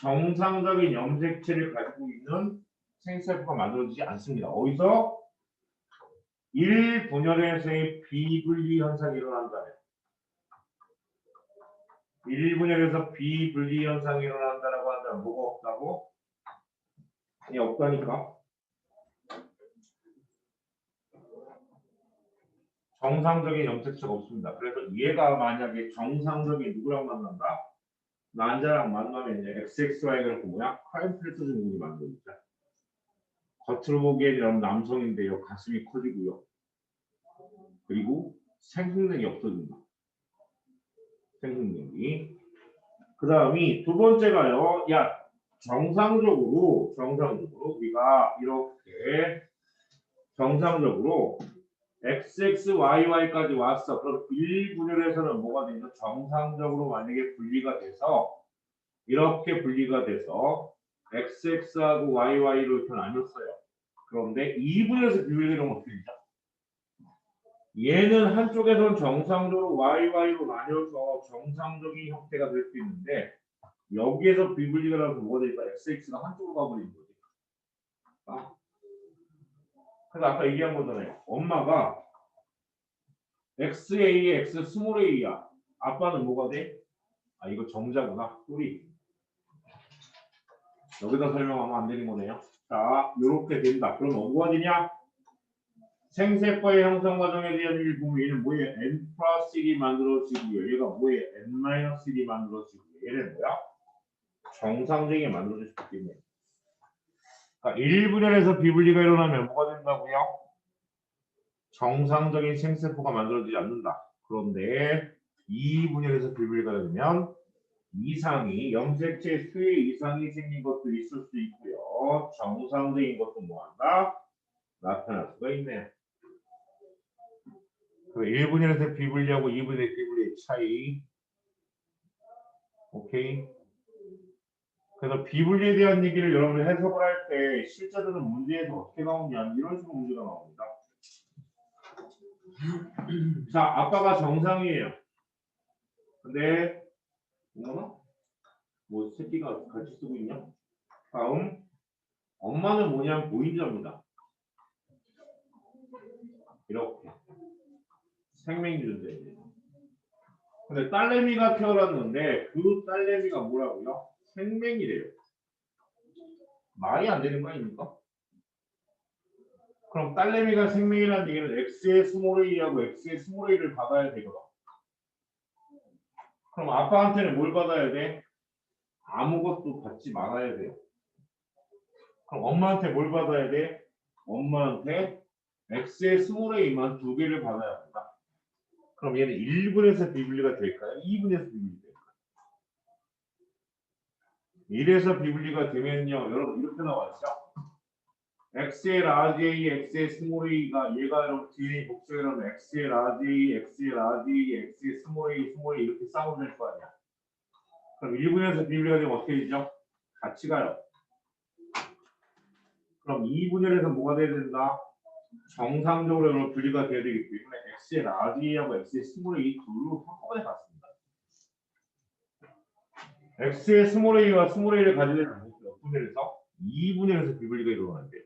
정상적인 염색체를 가지고 있는 생세포가 만들어지지 않습니다. 어디서? 1분열에서의 비분리 현상이 일어난다면 1분열에서 비분리 현상이 일어난다라고 한다면 뭐가 없다고? 아니 없다니까. 정상적인 염색체가 없습니다. 그래서 얘가 만약에 정상적인 누구랑 만난다? 난자랑 만나면 이제 XXY를 뭐야? 카인플레트 증후군이 만들어지죠. 겉으로 보기에는 남성인데요. 가슴이 커지고요. 그리고 생식력이 없어진다. 생식력이. 그 다음이 두 번째가요. 야 정상적으로 우리가 이렇게 정상적으로 XXYY까지 왔어. 그럼 1분열에서는 뭐가 되냐? 정상적으로 만약에 분리가 돼서 이렇게 분리가 돼서 XX하고 YY로 이렇게 나뉘었어요. 그런데 2분에서 비분리가 어떻게 되죠? 얘는 한쪽에서는 정상적으로 YY로 나뉘어서 정상적인 형태가 될 수 있는데 여기에서 비분리가 나서 뭐가 되니까 XX가 한쪽으로 가버리는 거지. 아. 그래서 아까 얘기한 거잖아요. 엄마가 XA, X 스몰 a야. 아빠는 뭐가 돼? 아 이거 정자구나. 소리. 여기다 설명하면 안 되는 거네요. 자, 이렇게 된다. 그럼 뭐가 되냐? 생세포의 형성 과정에 대한 일부 얘는 뭐예요? n 플러스 1이 만들어지고요. 얘가 뭐예요? n 마이너스 1이 만들어지고요. 얘는 뭐야? 정상적인 게 만들어질 수 있겠네. 그러니까 1분열에서 비분리가 일어나면 뭐가 된다고요? 정상적인 생세포가 만들어지지 않는다. 그런데 2분열에서 비분리가 되면 이상이 염색체 수의 이상이 생긴 것도 있을 수 있고요. 정상적인 것도 뭐한다? 나타날 수가 있네요. 1분열에서 비분리하고 2분의 비분리의 차이. 오케이. 그래서 비분리에 대한 얘기를 여러분이 해석을 할 때 실제로는 문제에서 어떻게 나오냐 이런 식으로 문제가 나옵니다. 자, 아빠가 정상이에요. 근데 뭐 새끼가 같이 쓰고 있냐? 다음 엄마는 뭐냐면 보인자입니다. 이렇게 생명주인데 근데 딸내미가 태어났는데 그 딸내미가 뭐라고요? 생명이래요. 말이 안 되는 거 아닙니까? 그럼 딸내미가 생명이라는 얘기는 X의 스몰 a하고 X의 스몰 a를 받아야 되거든. 그럼 아빠한테는 뭘 받아야 돼? 아무것도 받지 말아야 돼요. 그럼 엄마한테 뭘 받아야 돼? 엄마한테 X의 스몰 a만 2개를 받아야 한다. 그럼 얘는 1분에서 비분리가 될까요? 2분에서 비분리 될까요? 1에서 비분리가 되면요. 여러분 이렇게 나와있죠? X의 라지 A, X의 스몰 a가 얘가 여러분 DNA 복수하면 X의 라지 A, X의 라지 A, X의 스몰 A 이렇게 싸우면 될 거 아니야. 그럼 1분에서 비분리가 되면 어떻게 되죠? 같이 가요. 그럼 2분의 1에서 뭐가 돼야 된다? 정상적으로 분리가 돼야 되기 때문에 x의 라지 A하고 x의 스몰 A 둘로 한꺼번에 갔습니다. x의 스몰 A와 스몰 A를 가지려면 몇 분의 1에서? 2분의 1에서 비분리가 일어나는데요.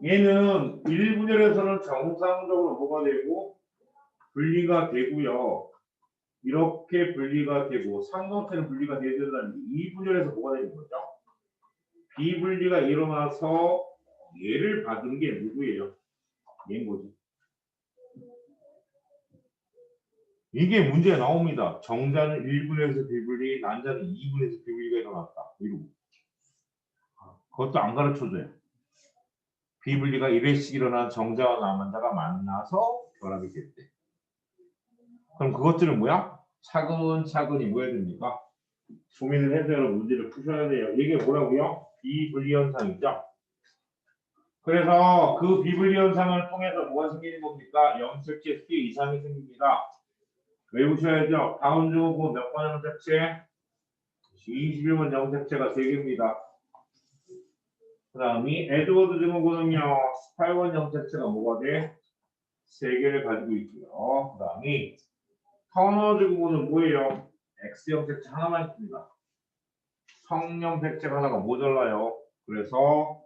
얘는 1분의 1에서는 정상적으로 뭐가 되고 분리가 되고요. 이렇게 분리가 되고 삼각형은 분리가 돼야 된다는 게 2분의 1에서 뭐가 되는 거죠? 비분리가 일어나서 얘를 받은 게 누구예요? 얘인 거지. 이게 문제가 나옵니다. 정자는 1분에서 비분리, 난자는 2분에서 비분리가 일어났다. 이러고. 그것도 안 가르쳐줘요. 비분리가 1회씩 일어난 정자와 남한자가 만나서 결합이 됐대. 그럼 그것들은 뭐야? 차근차근히 뭐 해야 됩니까? 고민을 해서 여러분 문제를 푸셔야 돼요. 이게 뭐라고요? 비분리 현상이죠. 그래서 그 비분리 현상을 통해서 뭐가 생기는 겁니까? 염색체 C 이상이 생깁니다. 외우셔야죠. 다음 중 몇 번 염색체? 21번 염색체가 3개입니다. 그 다음이 에드워드 증후군은요. 18번 염색체가 뭐가 돼? 3개를 가지고 있고요. 그 다음이 터너 증후군은 뭐예요? X 염색체 하나만 있습니다. 성염색체가 하나가 모자라요. 그래서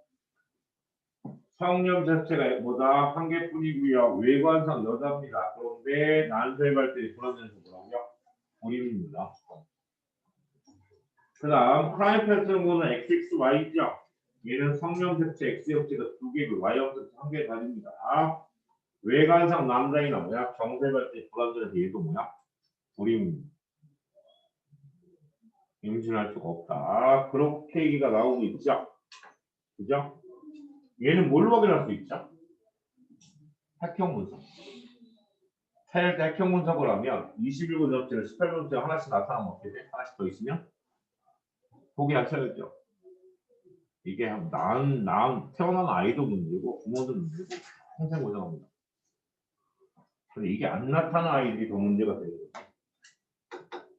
성염색체가 뭐다? 한 개뿐이고요. 외관상 여자입니다. 그런데 난소의 발달이 불안해서 뭐라고요? 불임입니다. 그 다음 프라임 패턴은 XXY죠. 얘는 성염색체 X염색체가 2개고 Y염색체 1개 가집니다. 외관상 남자이나 뭐야? 정세 발달이 불안해서 얘도 뭐야? 불임입니다. 임신할 수가 없다. 그렇게 얘기가 나오고 있죠. 그죠? 얘는 뭘로 확인할 수 있죠? 핵형 분석. 핵형 분석을 하면 21번 접지는 18번 접지 하나씩 나타나면 어떻게 돼? 하나씩 더 있으면 포기하셔야죠. 이게 태어난 아이도 문제고 부모도 문제고 평생 고생합니다. 근데 이게 안 나타난 아이들이 더 문제가 되거든요.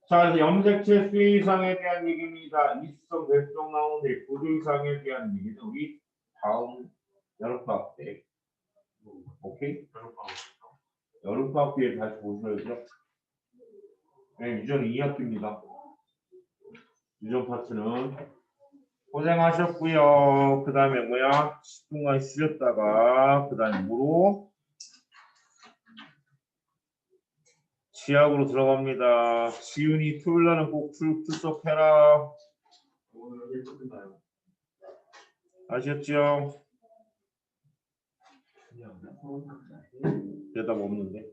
자, 그래서 염색체 수의 이상에 대한 얘기입니다. 이수성 결정 나오는데 구조 이상에 대한 얘기는 우리 다음 여름방학 때. 오케이? 여름방학 때에 다시 보셔야죠. 네, 유전 2학기입니다. 유전 파트는 고생하셨고요. 그 다음에 뭐야? 10분간 쉬셨다가 그 다음에 뭐로? 지학으로 들어갑니다. 지훈이 토요일날은 꼭 출석해라. 아셨죠? 대답 없는데.